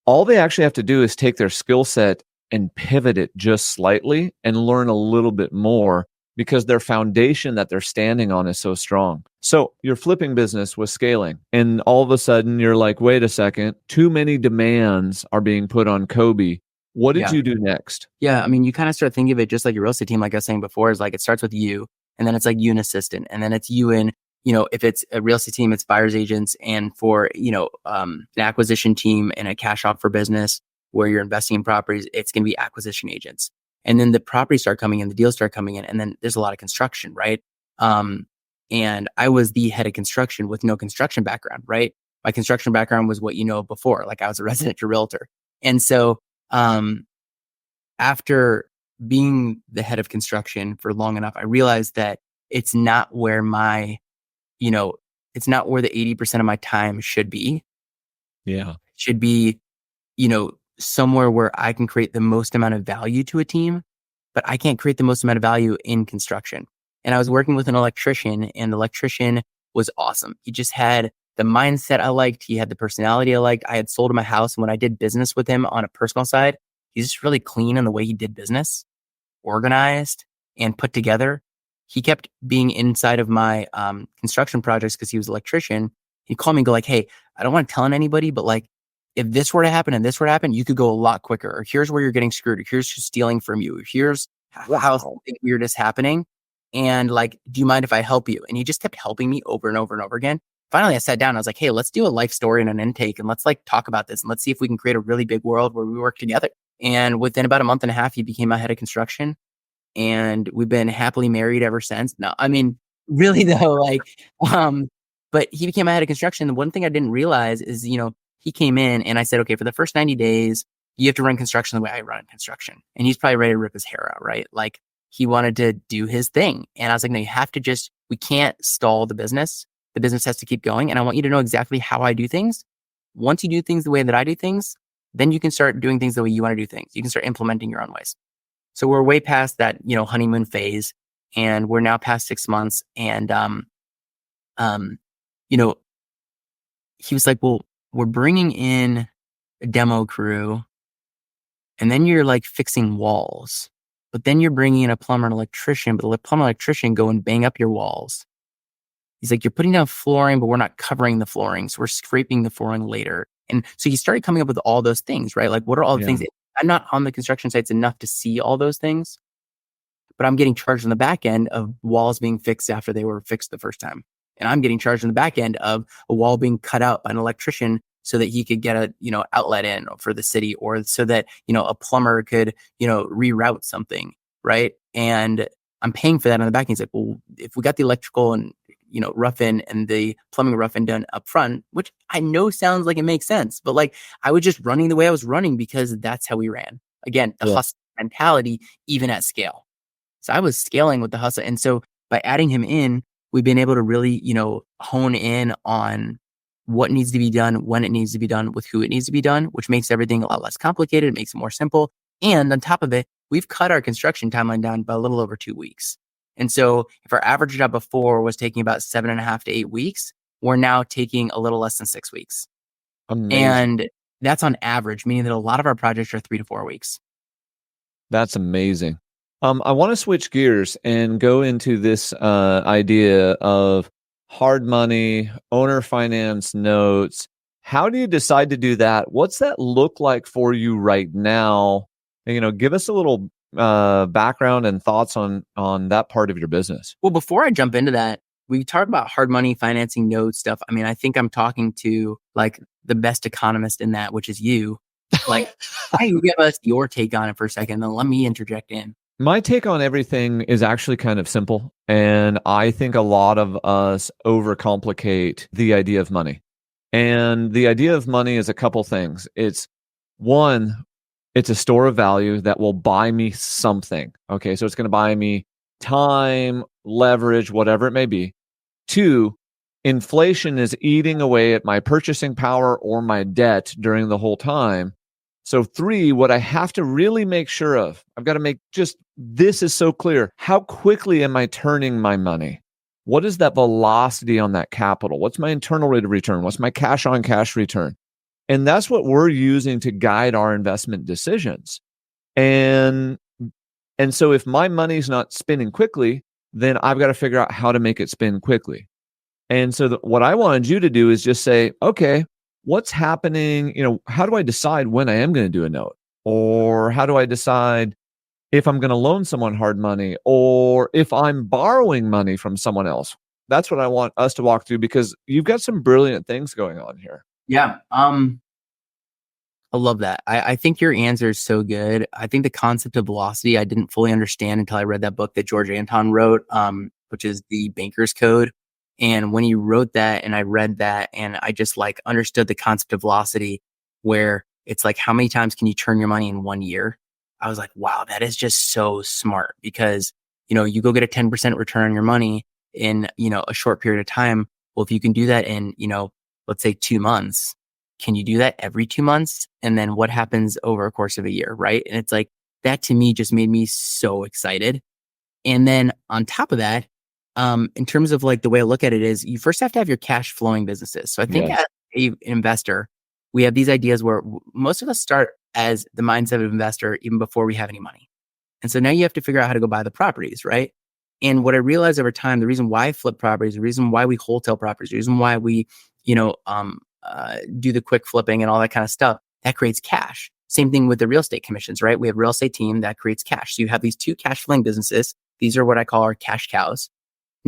All they actually have to do is take their skill set and pivot it just slightly and learn a little bit more, because their foundation that they're standing on is so strong. So your flipping business was scaling, and all of a sudden you're like, wait a second, too many demands are being put on Coby. What did you do next? Yeah. I mean, you kind of start thinking of it just like your real estate team, like I was saying before, is like it starts with you, and then it's like you and assistant, and then it's you and, if it's a real estate team, it's buyer's agents. And for, an acquisition team and a cash offer business where you're investing in properties, it's going to be acquisition agents. And then the properties start coming in, the deals start coming in, and then there's a lot of construction, right? And I was the head of construction with no construction background, right? My construction background was what you know before, like I was a residential realtor. And so, after being the head of construction for long enough, I realized that it's not where it's not where the 80% of my time should be. Yeah. It should be, somewhere where I can create the most amount of value to a team, but I can't create the most amount of value in construction. And I was working with an electrician, and the electrician was awesome. He just had the mindset I liked. He had the personality I liked. I had sold him a house. And when I did business with him on a personal side, he's just really clean in the way he did business, organized and put together. He kept being inside of my construction projects because he was an electrician. He'd call me and go like, hey, I don't want to tell anybody, but like, if this were to happen and this were to happen, you could go a lot quicker. Or here's where you're getting screwed. Or here's who's stealing from you. Or here's how something weird is happening. And like, do you mind if I help you? And he just kept helping me over and over and over again. Finally, I sat down. I was like, hey, let's do a life story and an intake. And let's like talk about this. And let's see if we can create a really big world where we work together. And within about a month and a half, he became my head of construction. And we've been happily married ever since. No, I mean, really though, like, but he became my head of construction. The one thing I didn't realize is, he came in and I said, okay, for the first 90 days, you have to run construction the way I run construction. And he's probably ready to rip his hair out, right? Like he wanted to do his thing. And I was like, no, you have to we can't stall the business. The business has to keep going. And I want you to know exactly how I do things. Once you do things the way that I do things, then you can start doing things the way you want to do things. You can start implementing your own ways. So we're way past that, honeymoon phase, and we're now past 6 months. And, he was like, well, we're bringing in a demo crew, and then you're like fixing walls, but then you're bringing in a plumber and electrician, but the plumber and electrician go and bang up your walls. He's like, you're putting down flooring, but we're not covering the flooring. So we're scraping the flooring later. And so he started coming up with all those things, right? Like, what are all the Yeah. things? I'm not on the construction sites enough to see all those things, but I'm getting charged on the back end of walls being fixed after they were fixed the first time. And I'm getting charged on the back end of a wall being cut out by an electrician so that he could get a, outlet in for the city, or so that, a plumber could, reroute something. Right. And I'm paying for that on the back end. He's like, well, if we got the electrical and, rough in and the plumbing rough in done up front, which I know sounds like it makes sense, but like I was just running the way I was running because that's how we ran. Again, the hustle mentality, even at scale. So I was scaling with the hustle. And so by adding him in, we've been able to really, hone in on what needs to be done, when it needs to be done, with who it needs to be done, which makes everything a lot less complicated. It makes it more simple. And on top of it, we've cut our construction timeline down by a little over 2 weeks. And so if our average job before was taking about 7.5 to 8 weeks, we're now taking a little less than 6 weeks. Amazing. And that's on average, meaning that a lot of our projects are 3 to 4 weeks. That's amazing. I want to switch gears and go into this idea of hard money, owner finance notes. How do you decide to do that? What's that look like for you right now? And, give us a little background and thoughts on that part of your business. Well, before I jump into that, we talk about hard money, financing notes stuff. I mean, I think I'm talking to like the best economist in that, which is you. Like, why don't you give us your take on it for a second, then let me interject in. My take on everything is actually kind of simple. And I think a lot of us overcomplicate the idea of money. And the idea of money is a couple things. It's one, it's a store of value that will buy me something. Okay. So it's going to buy me time, leverage, whatever it may be. Two, inflation is eating away at my purchasing power or my debt during the whole time. So three, what I have to really make sure of, I've got to make this is so clear. How quickly am I turning my money? What is that velocity on that capital? What's my internal rate of return? What's my cash on cash return? And that's what we're using to guide our investment decisions. And so if my money's not spinning quickly, then I've got to figure out how to make it spin quickly. And so what I wanted you to do is just say, okay, what's happening? How do I decide when I am going to do a note? Or how do I decide if I'm going to loan someone hard money, or if I'm borrowing money from someone else? That's what I want us to walk through, because you've got some brilliant things going on here. Yeah. I love that. I think your answer is so good. I think the concept of velocity, I didn't fully understand until I read that book that George Anton wrote, which is The Banker's Code. And when he wrote that and I read that, and I just like understood the concept of velocity, where it's like, how many times can you turn your money in 1 year? I was like, wow, that is just so smart, because, you go get a 10% return on your money in, a short period of time. Well, if you can do that in, let's say 2 months, can you do that every 2 months? And then what happens over a course of a year? Right. And it's like, that to me just made me so excited. And then on top of that, in terms of like the way I look at it is, you first have to have your cash flowing businesses. So I think as an investor, we have these ideas where most of us start as the mindset of an investor even before we have any money. And so now you have to figure out how to go buy the properties, right? And what I realized over time, the reason why I flip properties, the reason why we wholesale properties, the reason why we, do the quick flipping and all that kind of stuff, that creates cash. Same thing with the real estate commissions, right? We have a real estate team that creates cash. So you have these two cash flowing businesses. These are what I call our cash cows.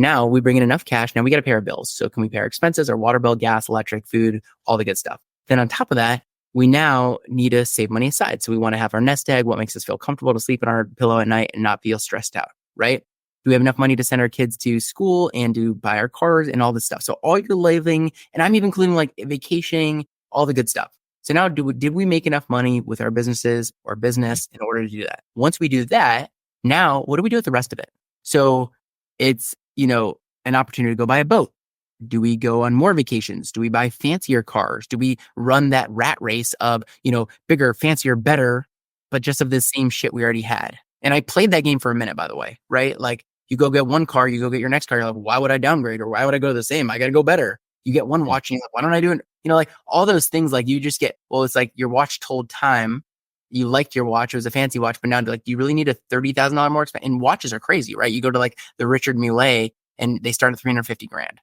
Now we bring in enough cash. Now we got to pay our bills. So can we pay our expenses, our water bill, gas, electric, food, all the good stuff. Then on top of that, we now need to save money aside. So we want to have our nest egg, what makes us feel comfortable to sleep in our pillow at night and not feel stressed out, right? Do we have enough money to send our kids to school and to buy our cars and all this stuff? So all your living, and I'm even including like vacationing, all the good stuff. So now did we make enough money with our businesses or business in order to do that? Once we do that, now what do we do with the rest of it? So it's, an opportunity to go buy a boat. Do we go on more vacations? Do we buy fancier cars? Do we run that rat race of, bigger, fancier, better, but just of the same shit we already had? And I played that game for a minute, by the way, right? Like you go get one car, you go get your next car. You're like, why would I downgrade? Or why would I go the same? I got to go better. You get one watch and you're like, why don't I do it? Like all those things, like you just get, well, it's like your watch told time. You liked your watch. It was a fancy watch, but now like, do you really need a $30,000 more expensive? And watches are crazy, right? You go to like the Richard Mille and they start at $350,000.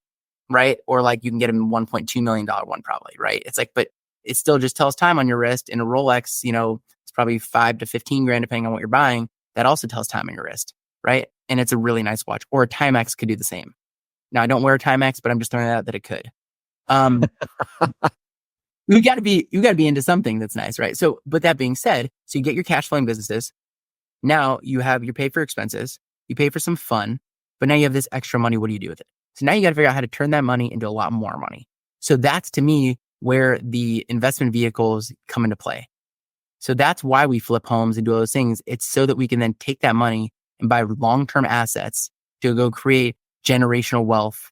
right? Or like you can get a $1.2 million one probably, right? It's like, but it still just tells time on your wrist. And a Rolex, it's probably 5 to 15 grand depending on what you're buying. That also tells time on your wrist, right? And it's a really nice watch. Or a Timex could do the same. Now I don't wear a Timex, but I'm just throwing out that it could. You got to be into something that's nice, right? So, but that being said, so you get your cash flowing businesses. Now you pay for expenses, you pay for some fun, but now you have this extra money. What do you do with it? So now you got to figure out how to turn that money into a lot more money. So that's to me where the investment vehicles come into play. So that's why we flip homes and do all those things. It's so that we can then take that money and buy long-term assets to go create generational wealth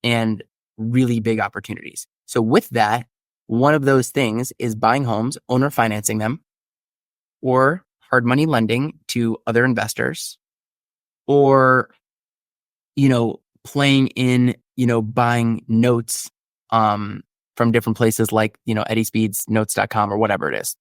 and really big opportunities. So with that, one of those things is buying homes, owner financing them, or hard money lending to other investors, or, playing in, buying notes from different places like, Eddie Speed's notes.com or whatever it is.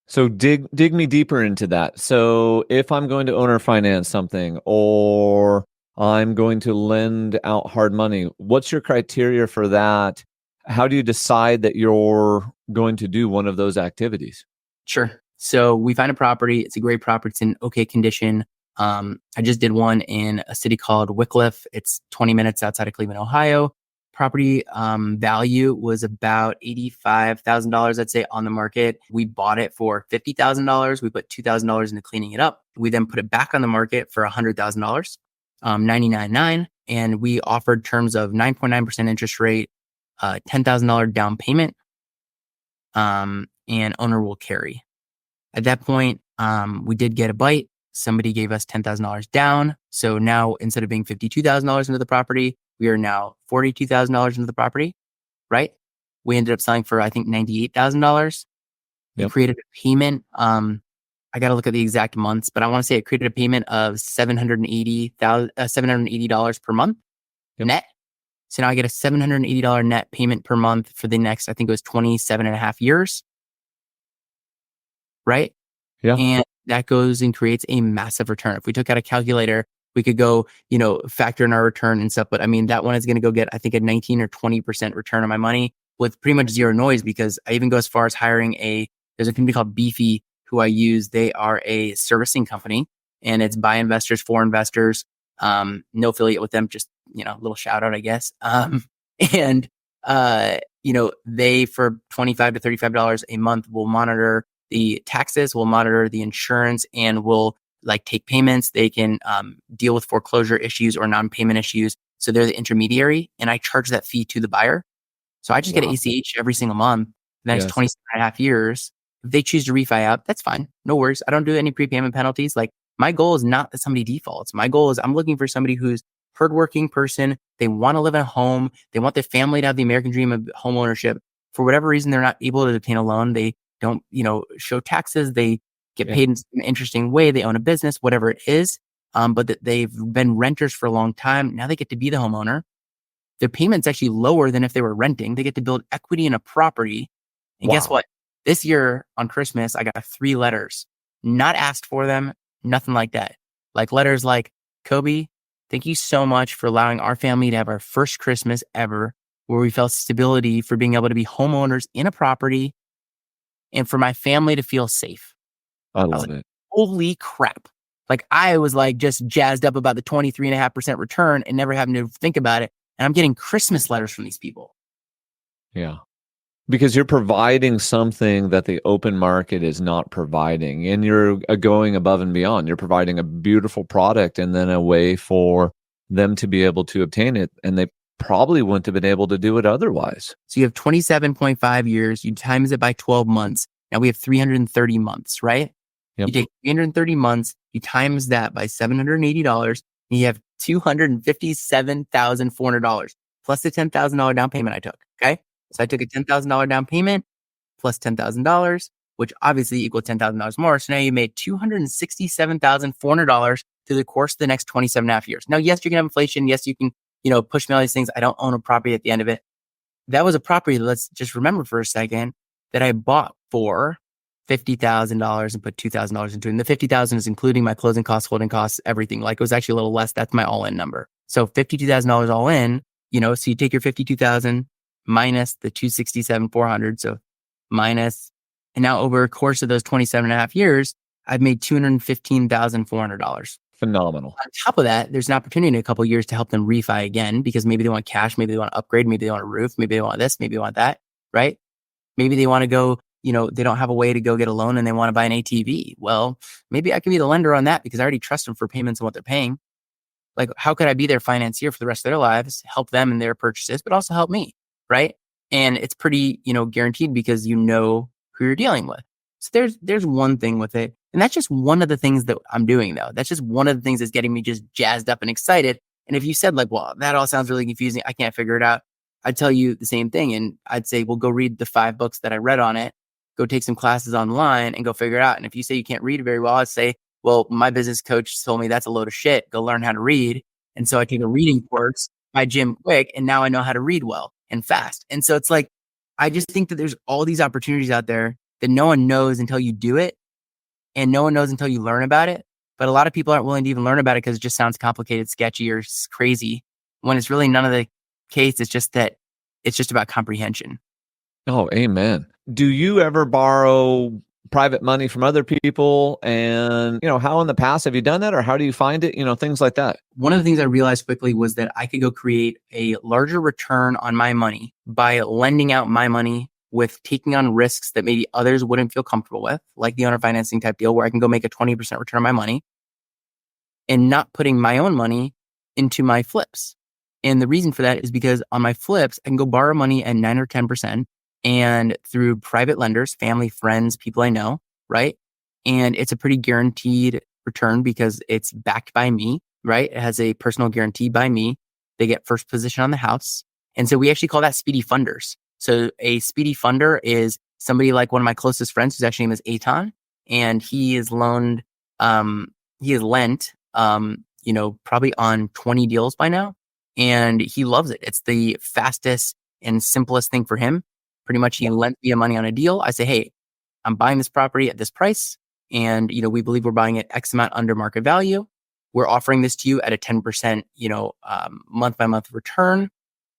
So dig me deeper into that. So if I'm going to owner finance something, or I'm going to lend out hard money, what's your criteria for that? How do you decide that you're going to do one of those activities? Sure. So we find a property. It's a great property. It's in okay condition. I just did one in a city called Wickliffe. It's 20 minutes outside of Cleveland, Ohio. Property value was about $85,000, I'd say, on the market. We bought it for $50,000. We put $2,000 into cleaning it up. We then put it back on the market for $100,000, $99,900. And we offered terms of 9.9% interest rate, $10,000 down payment, and owner will carry. At that point, we did get a bite. Somebody gave us $10,000 down. So now instead of being $52,000 into the property, we are now $42,000 into the property, right? We ended up selling for, I think, $98,000. It created a payment. I got to look at the exact months, but I want to say it created a payment of $780 per month net. So now I get a $780 net payment per month for the next, I think it was 27 and a half years. Right? Yeah. And that goes and creates a massive return. If we took out a calculator, we could go, factor in our return and stuff. But I mean, that one is going to go get, I think, a 19 or 20% return on my money with pretty much zero noise, because I even go as far as hiring there's a company called Beefy who I use. They are a servicing company, and it's by investors for investors. No affiliate with them, just, a little shout out, I guess. They for $25 to $35 a month will monitor the taxes, will monitor the insurance, and will take payments. They can deal with foreclosure issues or non-payment issues. So they're the intermediary, and I charge that fee to the buyer. So I just get an ACH every single month the next 27 and a half years. If they choose to refi out, that's fine. No worries. I don't do any prepayment penalties. My goal is not that somebody defaults. My goal is I'm looking for somebody who's hardworking person. They want to live in a home. They want their family to have the American dream of home ownership. For whatever reason, they're not able to obtain a loan. They don't, show taxes. They get paid in an interesting way. They own a business, whatever it is. But that they've been renters for a long time. Now they get to be the homeowner. Their payment's actually lower than if they were renting. They get to build equity in a property. And guess what? This year on Christmas, I got 3 letters, not asked for them, nothing like that. Letters like, Coby, thank you so much for allowing our family to have our first Christmas ever, where we felt stability for being able to be homeowners in a property, and for my family to feel safe. I love it. Holy crap. I was just jazzed up about the 23.5% return and never having to think about it. And I'm getting Christmas letters from these people. Yeah. Because you're providing something that the open market is not providing, and you're going above and beyond. You're providing a beautiful product and then a way for them to be able to obtain it. And they probably wouldn't have been able to do it otherwise. So you have 27.5 years, you times it by 12 months. Now we have 330 months, right? Yep. You take 330 months, you times that by $780, and you have $257,400 plus the $10,000 down payment I took. Okay. So I took a $10,000 down payment plus $10,000, which obviously equals $10,000 more. So now you made $267,400 through the course of the next 27 and a half years. Now, yes, you can have inflation. Yes, you can, push me all these things. I don't own a property at the end of it. That was a property, let's just remember for a second, that I bought for $50,000 and put $2,000 into it. And the $50,000 is including my closing costs, holding costs, everything. It was actually a little less. That's my all-in number. So $52,000 all in, so you take your 52,000 minus the 267,400. So minus, and now over a course of those 27 and a half years, I've made $215,400. Phenomenal. On top of that, there's an opportunity in a couple of years to help them refi again, because maybe they want cash, maybe they want to upgrade, maybe they want a roof, maybe they want this, maybe they want that, right? Maybe they want to go, they don't have a way to go get a loan and they want to buy an ATV. Well, maybe I can be the lender on that because I already trust them for payments and what they're paying. Like, how could I be their financier for the rest of their lives, help them in their purchases, but also help me, right? And it's pretty, guaranteed because you know who you're dealing with. So there's one thing with it. And that's just one of the things that I'm doing, though. That's just one of the things that's getting me just jazzed up and excited. And if you said like, well, that all sounds really confusing, I can't figure it out, I'd tell you the same thing. And I'd say, well, go read the 5 books that I read on it, go take some classes online and go figure it out. And if you say you can't read very well, I'd say, well, my business coach told me that's a load of shit. Go learn how to read. And so I take a reading course by Jim Quick, and now I know how to read well and fast. And so it's like, I just think that there's all these opportunities out there that no one knows until you do it. And no one knows until you learn about it. But a lot of people aren't willing to even learn about it because it just sounds complicated, sketchy, or crazy, when it's really none of the case. It's just that it's just about comprehension. Oh, amen. Do you ever borrow private money from other people? And, how in the past have you done that, or how do you find it? Things like that. One of the things I realized quickly was that I could go create a larger return on my money by lending out my money with taking on risks that maybe others wouldn't feel comfortable with, like the owner financing type deal where I can go make a 20% return on my money and not putting my own money into my flips. And the reason for that is because on my flips, I can go borrow money at 9 or 10% and through private lenders, family, friends, people I know, right? And it's a pretty guaranteed return because it's backed by me, right? It has a personal guarantee by me. They get first position on the house. And so we actually call that speedy funders. So a speedy funder is somebody like one of my closest friends, whose actually name is Aton, and he is lent, probably on 20 deals by now, and he loves it. It's the fastest and simplest thing for him. Pretty much, he lent me money on a deal. I say, hey, I'm buying this property at this price, and we believe we're buying it X amount under market value. We're offering this to you at a 10%, month by month return.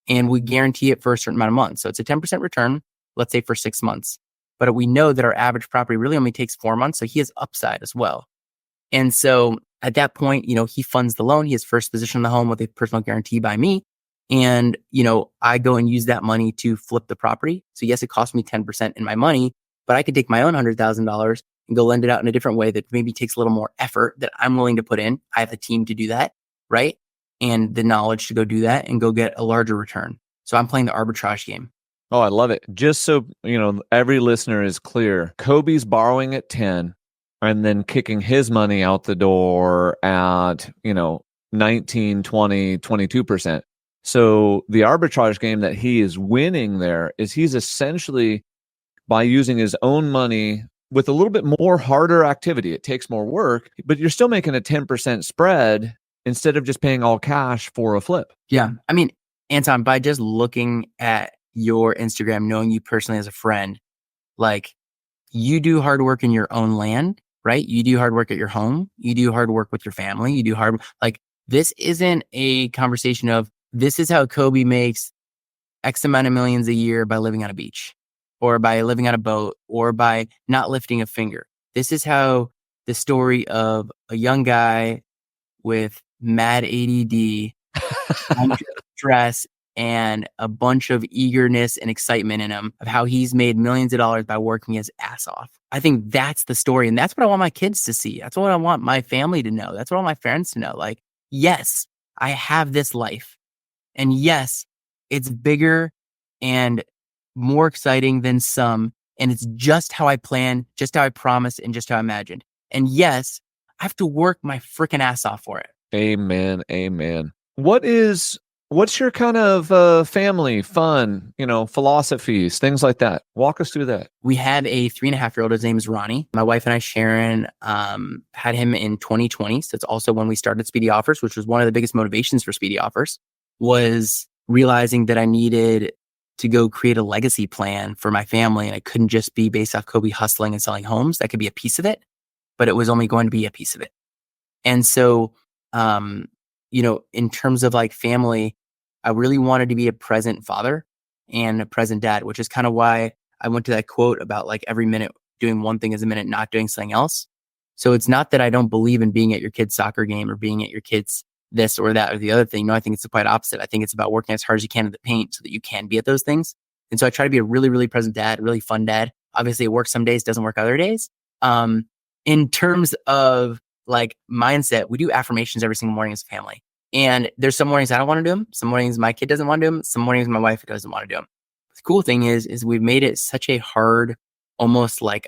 And we guarantee it for a certain amount of months. So it's a 10% return, let's say for 6 months. But we know that our average property really only takes 4 months. So he has upside as well. And so at that point, he funds the loan. He has first position on the home with a personal guarantee by me. And, I go and use that money to flip the property. So yes, it cost me 10% in my money, but I could take my own $100,000 and go lend it out in a different way that maybe takes a little more effort that I'm willing to put in. I have the team to do that, right? And the knowledge to go do that and go get a larger return. So I'm playing the arbitrage game. Oh, I love it. Just so, every listener is clear, Coby's borrowing at 10 and then kicking his money out the door at, 19, 20, 22%. So the arbitrage game that he is winning there is he's essentially, by using his own money with a little bit more harder activity, it takes more work, but you're still making a 10% spread instead of just paying all cash for a flip. Yeah. I mean, Anton, by just looking at your Instagram, knowing you personally as a friend, like, you do hard work in your own land, right? You do hard work at your home. You do hard work with your family. You do this isn't a conversation of, this is how Coby makes X amount of millions a year by living on a beach or by living on a boat or by not lifting a finger. This is how the story of a young guy with mad ADD, stress, and a bunch of eagerness and excitement in him of how he's made millions of dollars by working his ass off. I think that's the story. And that's what I want my kids to see. That's what I want my family to know. That's what I want my friends to know. Like, yes, I have this life. And yes, it's bigger and more exciting than some. And it's just how I planned, just how I promised, and just how I imagined. And yes, I have to work my freaking ass off for it. Amen. Amen. What's your kind of family fun, philosophies, things like that? Walk us through that. We had a 3.5-year-old. His name is Ronnie. My wife and I, Sharon, had him in 2020. So it's also when we started Speedy Offers, which was one of the biggest motivations for Speedy Offers, was realizing that I needed to go create a legacy plan for my family. And it couldn't just be based off Coby hustling and selling homes. That could be a piece of it, but it was only going to be a piece of it. And so, in terms of like family, I really wanted to be a present father and a present dad, which is kind of why I went to that quote about like every minute doing one thing is a minute not doing something else. So it's not that I don't believe in being at your kid's soccer game or being at your kid's this or that or the other thing. No, I think it's the quite opposite. I think it's about working as hard as you can in the paint so that you can be at those things. And so I try to be a really, really present dad, really fun dad. Obviously it works some days, doesn't work other days. In terms of like mindset, we do affirmations every single morning as a family. And there's some mornings I don't want to do them. Some mornings my kid doesn't want to do them. Some mornings my wife doesn't want to do them. The cool thing is we've made it such a hard, almost like,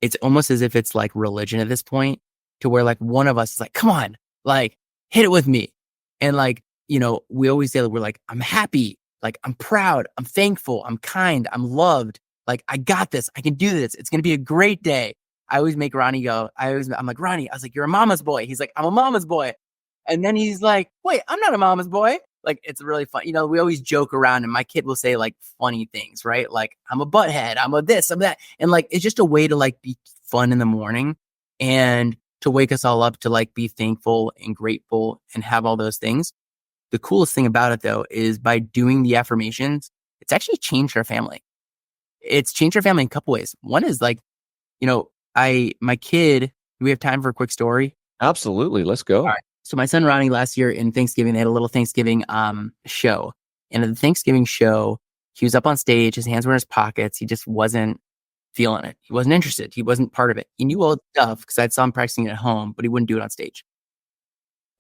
it's almost as if it's like religion at this point, to where like one of us is like, come on, like hit it with me. And like, we always say that we're like, I'm happy, like I'm proud, I'm thankful, I'm kind, I'm loved. Like I got this, I can do this. It's going to be a great day. I always make Ronnie go, I'm like, Ronnie, I was like, you're a mama's boy. He's like, I'm a mama's boy. And then he's like, wait, I'm not a mama's boy. Like, it's really fun. We always joke around and my kid will say like funny things, right? Like, I'm a butthead, I'm a this, I'm that. And like, it's just a way to like be fun in the morning and to wake us all up to like be thankful and grateful and have all those things. The coolest thing about it though, is by doing the affirmations, it's actually changed our family. It's changed our family in a couple ways. One is like, my kid, do we have time for a quick story? Absolutely. Let's go. All right. So my son Ronnie last year in Thanksgiving, they had a little Thanksgiving show. And at the Thanksgiving show, he was up on stage, his hands were in his pockets. He just wasn't feeling it. He wasn't interested. He wasn't part of it. He knew all the stuff because I saw him practicing it at home, but he wouldn't do it on stage.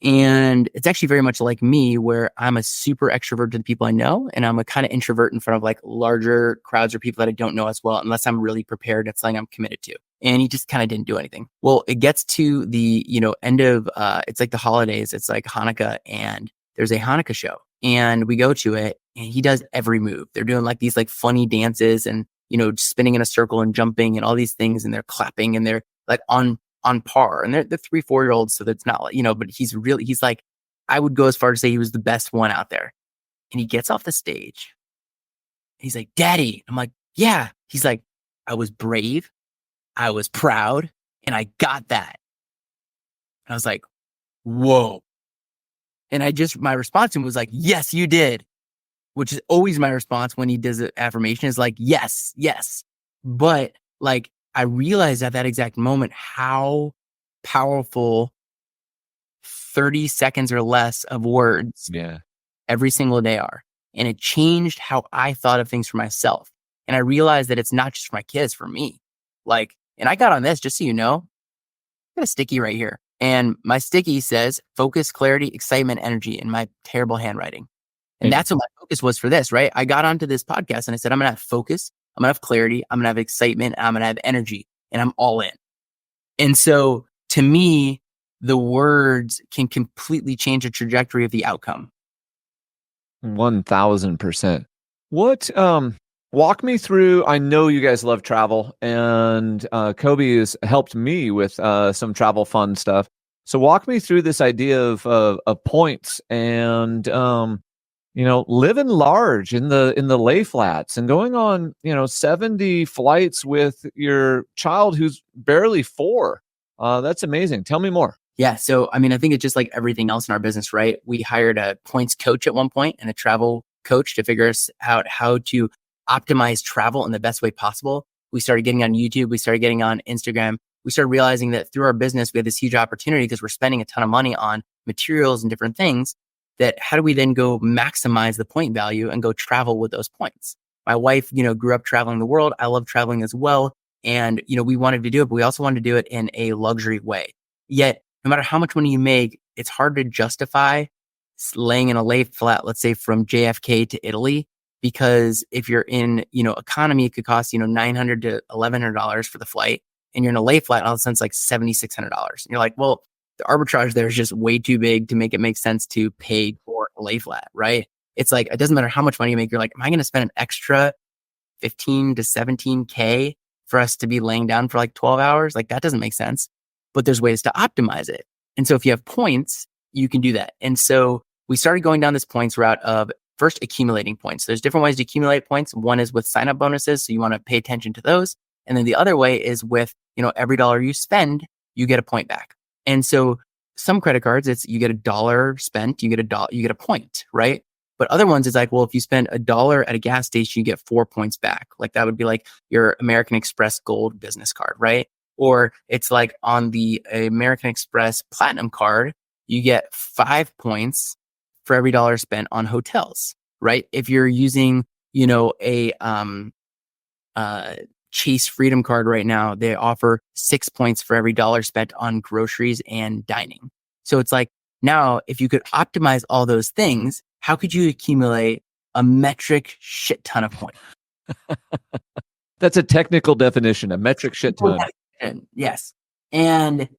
And it's actually very much like me, where I'm a super extrovert to the people I know, and I'm a kind of introvert in front of like larger crowds or people that I don't know as well, unless I'm really prepared. It's something I'm committed to. And he just kind of didn't do anything. Well, it gets to the, end of, it's like the holidays. It's like Hanukkah, and there's a Hanukkah show, and we go to it, and he does every move. They're doing like these like funny dances and, spinning in a circle and jumping and all these things, and they're clapping and they're like on par, and they're 3-4-year-olds. So that's not like, but he's like, I would go as far to say he was the best one out there. And he gets off the stage. He's like, Daddy. I'm like, yeah. He's like, I was brave, I was proud, and I got that. And I was like, whoa. And my response to him was like, yes, you did, which is always my response when he does an affirmation, is like, yes, yes. But like, I realized at that exact moment how powerful 30 seconds or less of words every single day are. And it changed how I thought of things for myself. And I realized that it's not just for my kids, for me. Like, and I got on this, just so you know, I got a sticky right here. And my sticky says focus, clarity, excitement, energy in my terrible handwriting. And that's what my focus was for this, right? I got onto this podcast and I said, I'm going to have focus, I'm going to have clarity, I'm going to have excitement, I'm going to have energy, and I'm all in. And so to me, the words can completely change the trajectory of the outcome. 1000%. What, walk me through, I know you guys love travel, and Coby has helped me with some travel fun stuff. So walk me through this idea of points and, living large in the lay flats and going on, 70 flights with your child who's barely 4. That's amazing. Tell me more. Yeah. So, I mean, I think it's just like everything else in our business, right? We hired a points coach at one point and a travel coach to figure out how to optimize travel in the best way possible. We started getting on YouTube. We started getting on Instagram. We started realizing that through our business, we had this huge opportunity because we're spending a ton of money on materials and different things. That how do we then go maximize the point value and go travel with those points? My wife, grew up traveling the world. I love traveling as well. And, we wanted to do it, but we also wanted to do it in a luxury way. Yet, no matter how much money you make, it's hard to justify laying in a lay flat, let's say from JFK to Italy, because if you're in, economy, it could cost, $900 to $1,100 for the flight. And you're in a lay flat, all of a sudden it's like $7,600. And you're like, well, the arbitrage there is just way too big to make it make sense to pay for a lay flat, right? It's like, it doesn't matter how much money you make. You're like, am I going to spend an extra 15 to 17K for us to be laying down for like 12 hours? Like that doesn't make sense, but there's ways to optimize it. And so if you have points, you can do that. And so we started going down this points route of first accumulating points. There's different ways to accumulate points. One is with sign-up bonuses. So you want to pay attention to those. And then the other way is with, every dollar you spend, you get a point back. And so some credit cards, it's you get $1 spent, you get a point, right? But other ones, it's like, well, if you spend $1 at a gas station, you get 4 points back. Like that would be like your American Express Gold business card, right? Or it's like on the American Express Platinum card, you get 5 points for every dollar spent on hotels, right? If you're using, a Chase Freedom card right now, they offer 6 points for every dollar spent on groceries and dining. So it's like, now if you could optimize all those things, how could you accumulate a metric shit ton of points? That's a technical definition, a metric shit ton. Yes. And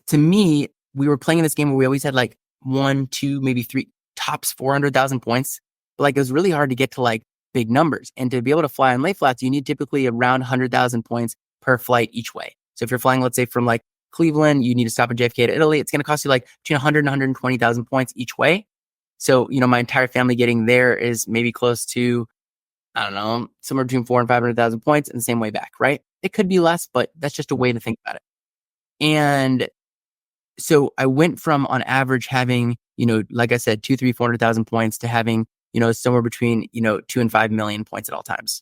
to me, we were playing in this game where we always had like 1, 2, maybe 3, tops 400,000 points. But like it was really hard to get to like big numbers. And to be able to fly on lay flats, you need typically around 100,000 points per flight each way. So if you're flying, let's say from like Cleveland, you need to stop at JFK to Italy, it's going to cost you like between 100 and 120,000 points each way. So, my entire family getting there is maybe close to, I don't know, somewhere between 400 and 500,000 points, and the same way back, right? It could be less, but that's just a way to think about it. And so I went from on average having, like I said, 2, 3, 400,000 points to having, somewhere between, 2 and 5 million points at all times.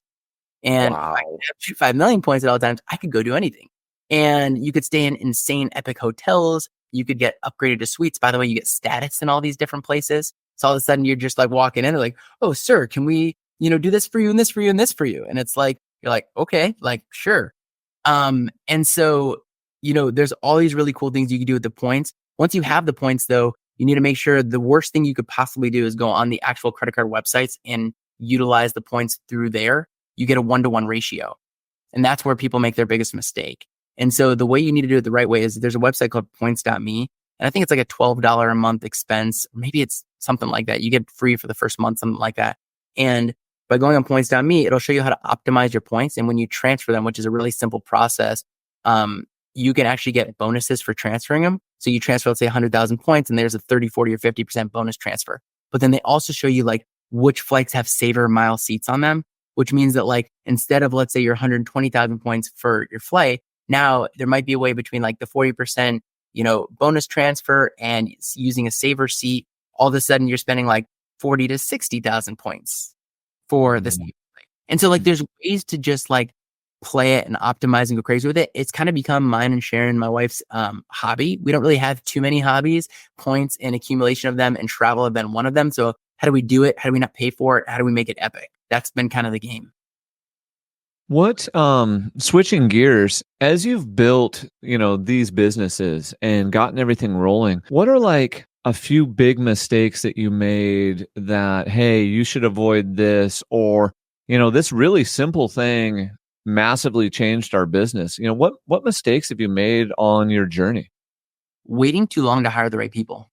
And Wow. if I could have 2, 5 million points at all times, I could go do anything. And you could stay in insane epic hotels. You could get upgraded to suites. By the way, you get status in all these different places. So all of a sudden you're just like walking in and like, oh, sir, can we, do this for you and this for you and this for you? And it's like, you're like, okay, like, sure. And so, there's all these really cool things you can do with the points. Once you have the points though, you need to make sure the worst thing you could possibly do is go on the actual credit card websites and utilize the points through there. You get a 1-to-1 ratio. And that's where people make their biggest mistake. And so the way you need to do it the right way is there's a website called points.me. And I think it's like a $12 a month expense. Maybe it's something like that. You get free for the first month, something like that. And by going on points.me, it'll show you how to optimize your points. And when you transfer them, which is a really simple process, you can actually get bonuses for transferring them. So you transfer, let's say 100,000 points and there's a 30, 40, or 50% bonus transfer. But then they also show you like which flights have saver mile seats on them, which means that like, instead of, let's say your 120,000 points for your flight, now there might be a way between like the 40%, bonus transfer and using a saver seat. All of a sudden you're spending like 40 to 60,000 points for this. And so like, there's ways to just like play it and optimize and go crazy with it. It's kind of become mine and Sharon, my wife's hobby. We don't really have too many hobbies. Points and accumulation of them and travel have been one of them. So how do we do it? How do we not pay for it? How do we make it epic? That's been kind of the game. What, switching gears, as you've built, these businesses and gotten everything rolling, what are like a few big mistakes that you made that, hey, you should avoid this, or, this really simple thing massively changed our business? What mistakes have you made on your journey? Waiting too long to hire the right people.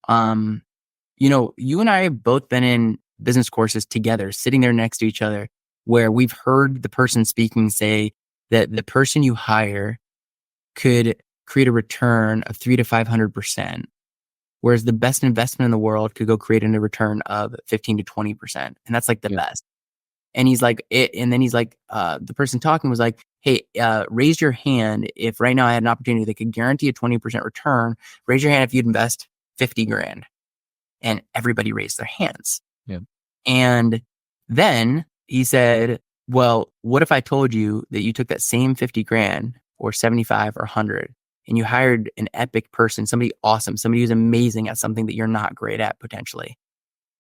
You and I have both been in business courses together, sitting there next to each other, where we've heard the person speaking say that the person you hire could create a return of 300 to 500%, whereas the best investment in the world could go create a return of 15 to 20%. And that's like the best. And he's like, the person talking was like, hey, raise your hand if right now I had an opportunity that could guarantee a 20% return. Raise your hand if you'd invest 50 grand. And everybody raised their hands. Yeah. And then he said, well, what if I told you that you took that same 50 grand or 75 or 100 and you hired an epic person, somebody awesome, somebody who's amazing at something that you're not great at potentially,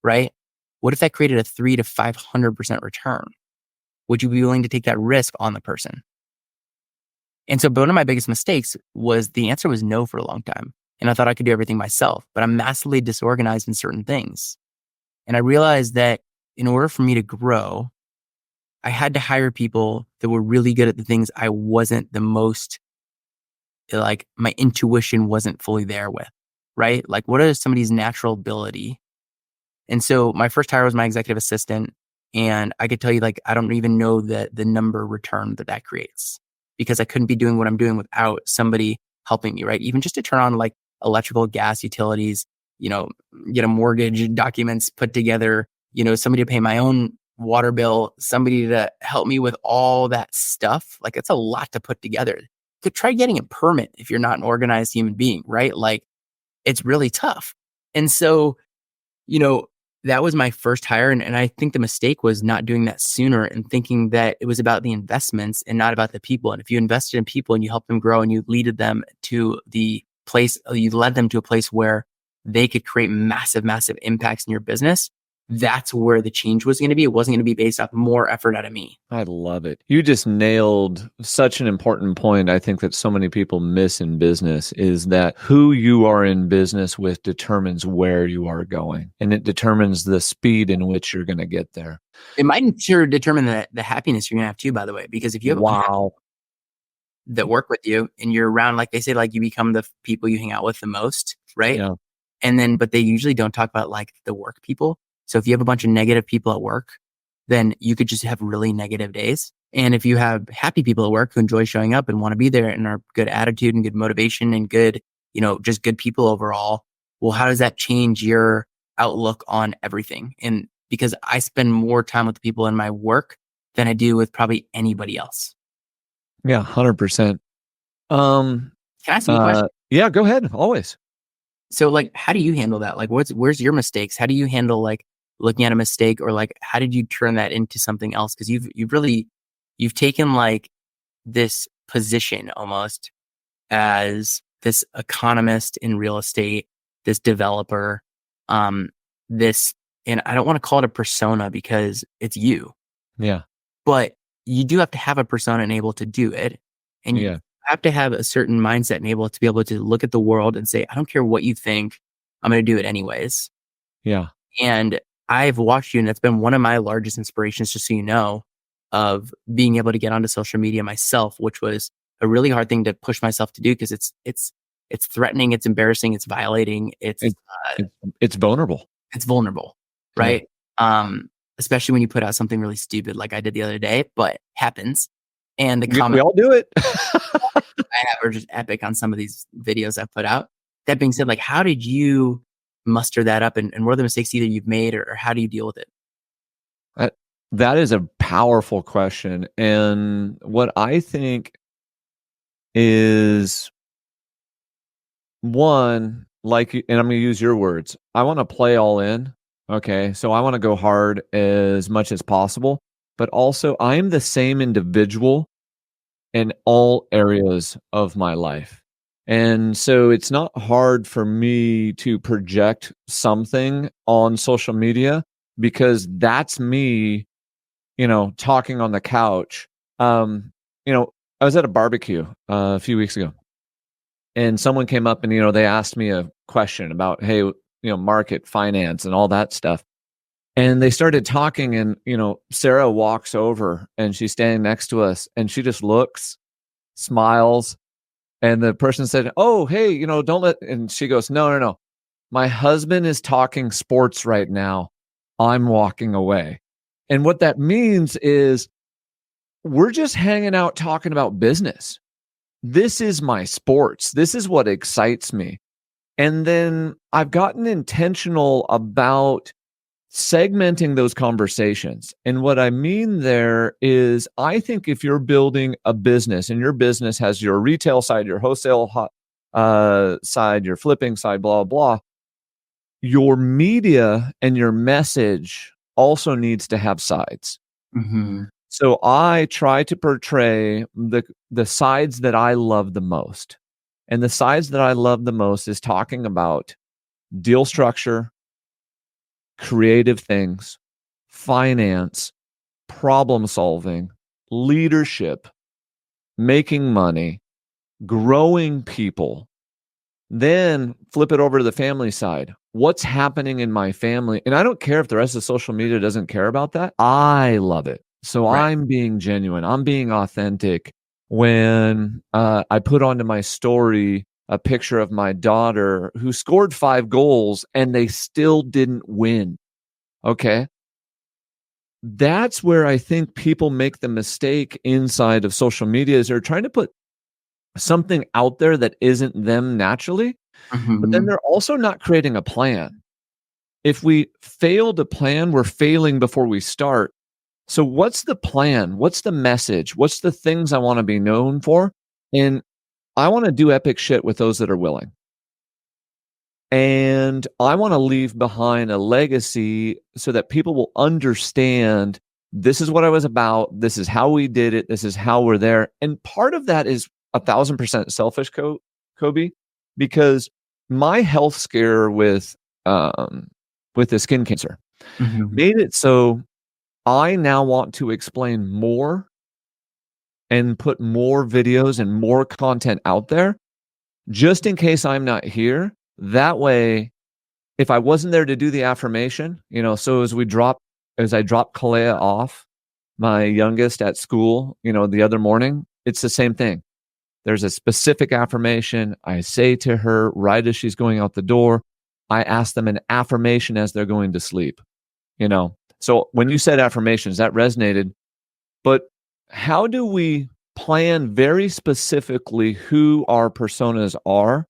right? What if that created a 300 to 500% return? Would you be willing to take that risk on the person? And so one of my biggest mistakes was the answer was no for a long time. And I thought I could do everything myself, but I'm massively disorganized in certain things. And I realized that in order for me to grow, I had to hire people that were really good at the things I wasn't the most, like my intuition wasn't fully there with, right? Like what is somebody's natural ability? And so my first hire was my executive assistant. And I could tell you, like, I don't even know the number return that creates, because I couldn't be doing what I'm doing without somebody helping me, right? Even just to turn on like electrical, gas, utilities, get a mortgage documents put together, somebody to pay my own water bill, somebody to help me with all that stuff. Like it's a lot to put together. You could try getting a permit if you're not an organized human being, right? Like it's really tough. And so, you know, that was my first hire. And I think the mistake was not doing that sooner and thinking that it was about the investments and not about the people. And if you invested in people and you helped them grow and you led them to the place, you led them to a place where they could create massive, massive impacts in your business, that's where the change was going to be. It wasn't going to be based off more effort out of me. I love it. You just nailed such an important point. I think that so many people miss in business is that who you are in business with determines where you are going, and it determines the speed in which you're going to get there. It might sure determine the happiness you're going to have too, by the way, because if you have Wow. that work with you and you're around, like they say, like you become the people you hang out with the most, right? Yeah. And then, but they usually don't talk about like the work people. So if you have a bunch of negative people at work, then you could just have really negative days. And if you have happy people at work who enjoy showing up and want to be there and are good attitude and good motivation and good, just good people overall, well, how does that change your outlook on everything? And because I spend more time with the people in my work than I do with probably anybody else. Yeah, 100%. Can I ask you a question? Yeah, go ahead. Always. So like, how do you handle that? Like, where's your mistakes? How do you handle like looking at a mistake, or like, how did you turn that into something else? Cause you've taken like this position almost as this economist in real estate, this developer, this, and I don't want to call it a persona because it's you, Yeah. but you do have to have a persona and able to do it. And you Yeah. have to have a certain mindset and able to be able to look at the world and say, I don't care what you think, I'm going to do it anyways. Yeah. And I've watched you, and that's been one of my largest inspirations, just so you know, of being able to get onto social media myself, which was a really hard thing to push myself to do because it's threatening, it's embarrassing, it's violating, It's vulnerable. it's vulnerable, Yeah. right? Especially when you put out something really stupid like I did the other day, but happens. And the We comment all do it. I have are just epic on some of these videos I've put out. That being said, like, how did you muster that up, and what are the mistakes either you've made or how do you deal with it? That is a powerful question. And what I think is one, like, and I'm going to use your words, I want to play all in. Okay. So I want to go hard as much as possible, but also I am the same individual in all areas of my life. And so it's not hard for me to project something on social media because that's me, talking on the couch. I was at a barbecue a few weeks ago, and someone came up and, they asked me a question about, hey, market finance and all that stuff. And they started talking, and, Sarah walks over and she's standing next to us and she just looks, smiles. And the person said, oh, hey, don't let, and she goes, no, no, no. My husband is talking sports right now. I'm walking away. And what that means is we're just hanging out talking about business. This is my sports. This is what excites me. And then I've gotten intentional about segmenting those conversations. And what I mean there is, I think if you're building a business and your business has your retail side, your wholesale side, your flipping side, blah, blah, your media and your message also needs to have sides. Mm-hmm. So I try to portray the sides that I love the most. And the sides that I love the most is talking about deal structure, creative things, finance, problem solving, leadership, making money, growing people. Then flip it over to the family side. What's happening in my family? And I don't care if the rest of social media doesn't care about that. I love it. So Right. I'm being genuine. I'm being authentic. When I put onto my story a picture of my daughter who scored 5 goals and they still didn't win. Okay. That's where I think people make the mistake inside of social media is they're trying to put something out there that isn't them naturally, but then Mm-hmm. they're also not creating a plan. If we fail to plan, we're failing before we start. So what's the plan? What's the message? What's the things I want to be known for? And I want to do epic shit with those that are willing. And I want to leave behind a legacy so that people will understand this is what I was about. This is how we did it. This is how we're there. And part of that is 1,000% selfish, Coby, because my health scare with the skin cancer Mhm. made it so I now want to explain more and put more videos and more content out there just in case I'm not here. That way, if I wasn't there to do the affirmation, so as I drop Kalea off, my youngest at school, the other morning, it's the same thing. There's a specific affirmation I say to her right as she's going out the door. I ask them an affirmation as they're going to sleep, So when you said affirmations, that resonated. But how do we plan very specifically who our personas are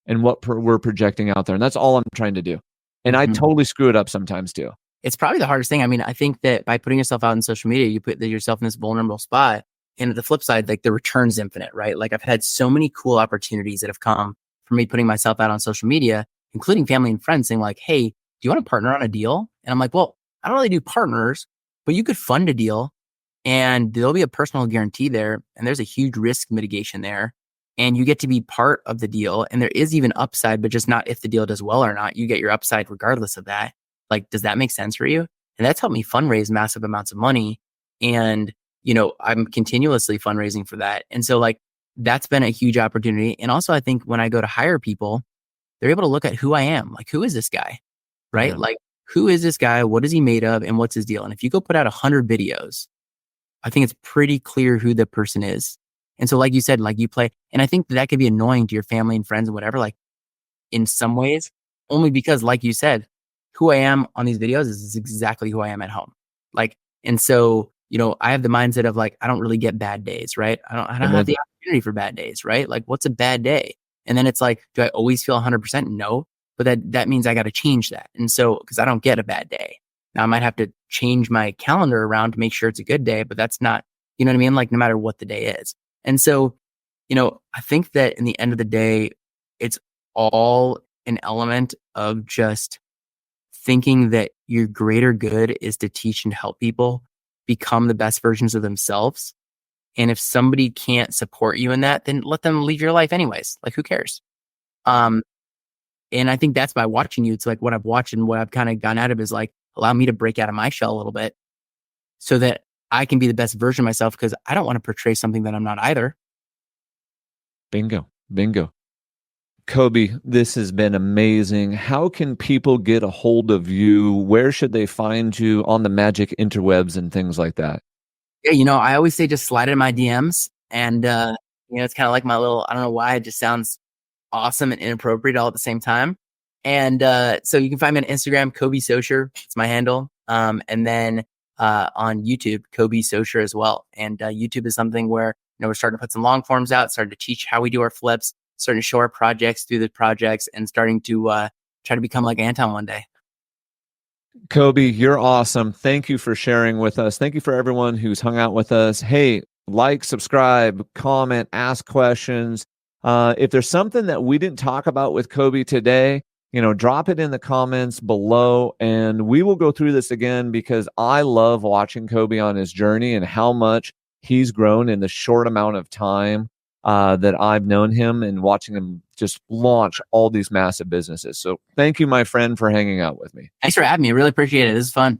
and what we're projecting out there? And that's all I'm trying to do. And I Mhm. totally screw it up sometimes too. It's probably the hardest thing. I mean, I think that by putting yourself out in social media, you put yourself in this vulnerable spot. And at the flip side, like the return's infinite, right? Like I've had so many cool opportunities that have come from me putting myself out on social media, including family and friends saying like, hey, do you want to partner on a deal? And I'm like, well, I don't really do partners, but you could fund a deal and there'll be a personal guarantee there. And there's a huge risk mitigation there. And you get to be part of the deal. And there is even upside, but just not if the deal does well or not. You get your upside regardless of that. Like, does that make sense for you? And that's helped me fundraise massive amounts of money. And, I'm continuously fundraising for that. And so like, that's been a huge opportunity. And also I think when I go to hire people, they're able to look at who I am. Like, who is this guy? Right? Yeah. Like, who is this guy? What is he made of? And what's his deal? And if you go put out 100 videos, I think it's pretty clear who the person is. And so like you said, like you play, and I think that could be annoying to your family and friends and whatever, like in some ways, only because like you said, who I am on these videos is exactly who I am at home. Like, and so, I have the mindset of like, I don't really get bad days, right? I don't have Amen. the opportunity for bad days, right? Like what's a bad day? And then it's like, do I always feel 100%? No, but that means I got to change that. And so, cause I don't get a bad day. Now I might have to change my calendar around to make sure it's a good day, but that's not, you know what I mean? Like no matter what the day is. And so, I think that in the end of the day, it's all an element of just thinking that your greater good is to teach and help people become the best versions of themselves. And if somebody can't support you in that, then let them leave your life anyways. Like who cares? Um, and I think that's by watching you. It's like what I've watched and what I've kind of gone out of is like allow me to break out of my shell a little bit so that I can be the best version of myself because I don't want to portray something that I'm not either. Bingo. Bingo. Coby, this has been amazing. How can people get a hold of you? Where should they find you on the magic interwebs and things like that? Yeah, I always say just slide in my DMs and it's kind of like my little, I don't know why it just sounds awesome and inappropriate all at the same time. And so you can find me on Instagram, Coby Socher. It's my handle. And then on YouTube, Coby Socher as well. And YouTube is something where we're starting to put some long forms out, starting to teach how we do our flips, starting to show our projects through the projects, and starting to try to become like Anton one day. Coby, you're awesome. Thank you for sharing with us. Thank you for everyone who's hung out with us. Hey, like, subscribe, comment, ask questions. If there's something that we didn't talk about with Coby today, drop it in the comments below and we will go through this again because I love watching Coby on his journey and how much he's grown in the short amount of time that I've known him and watching him just launch all these massive businesses. So thank you, my friend, for hanging out with me. Thanks for having me. I really appreciate it. This is fun.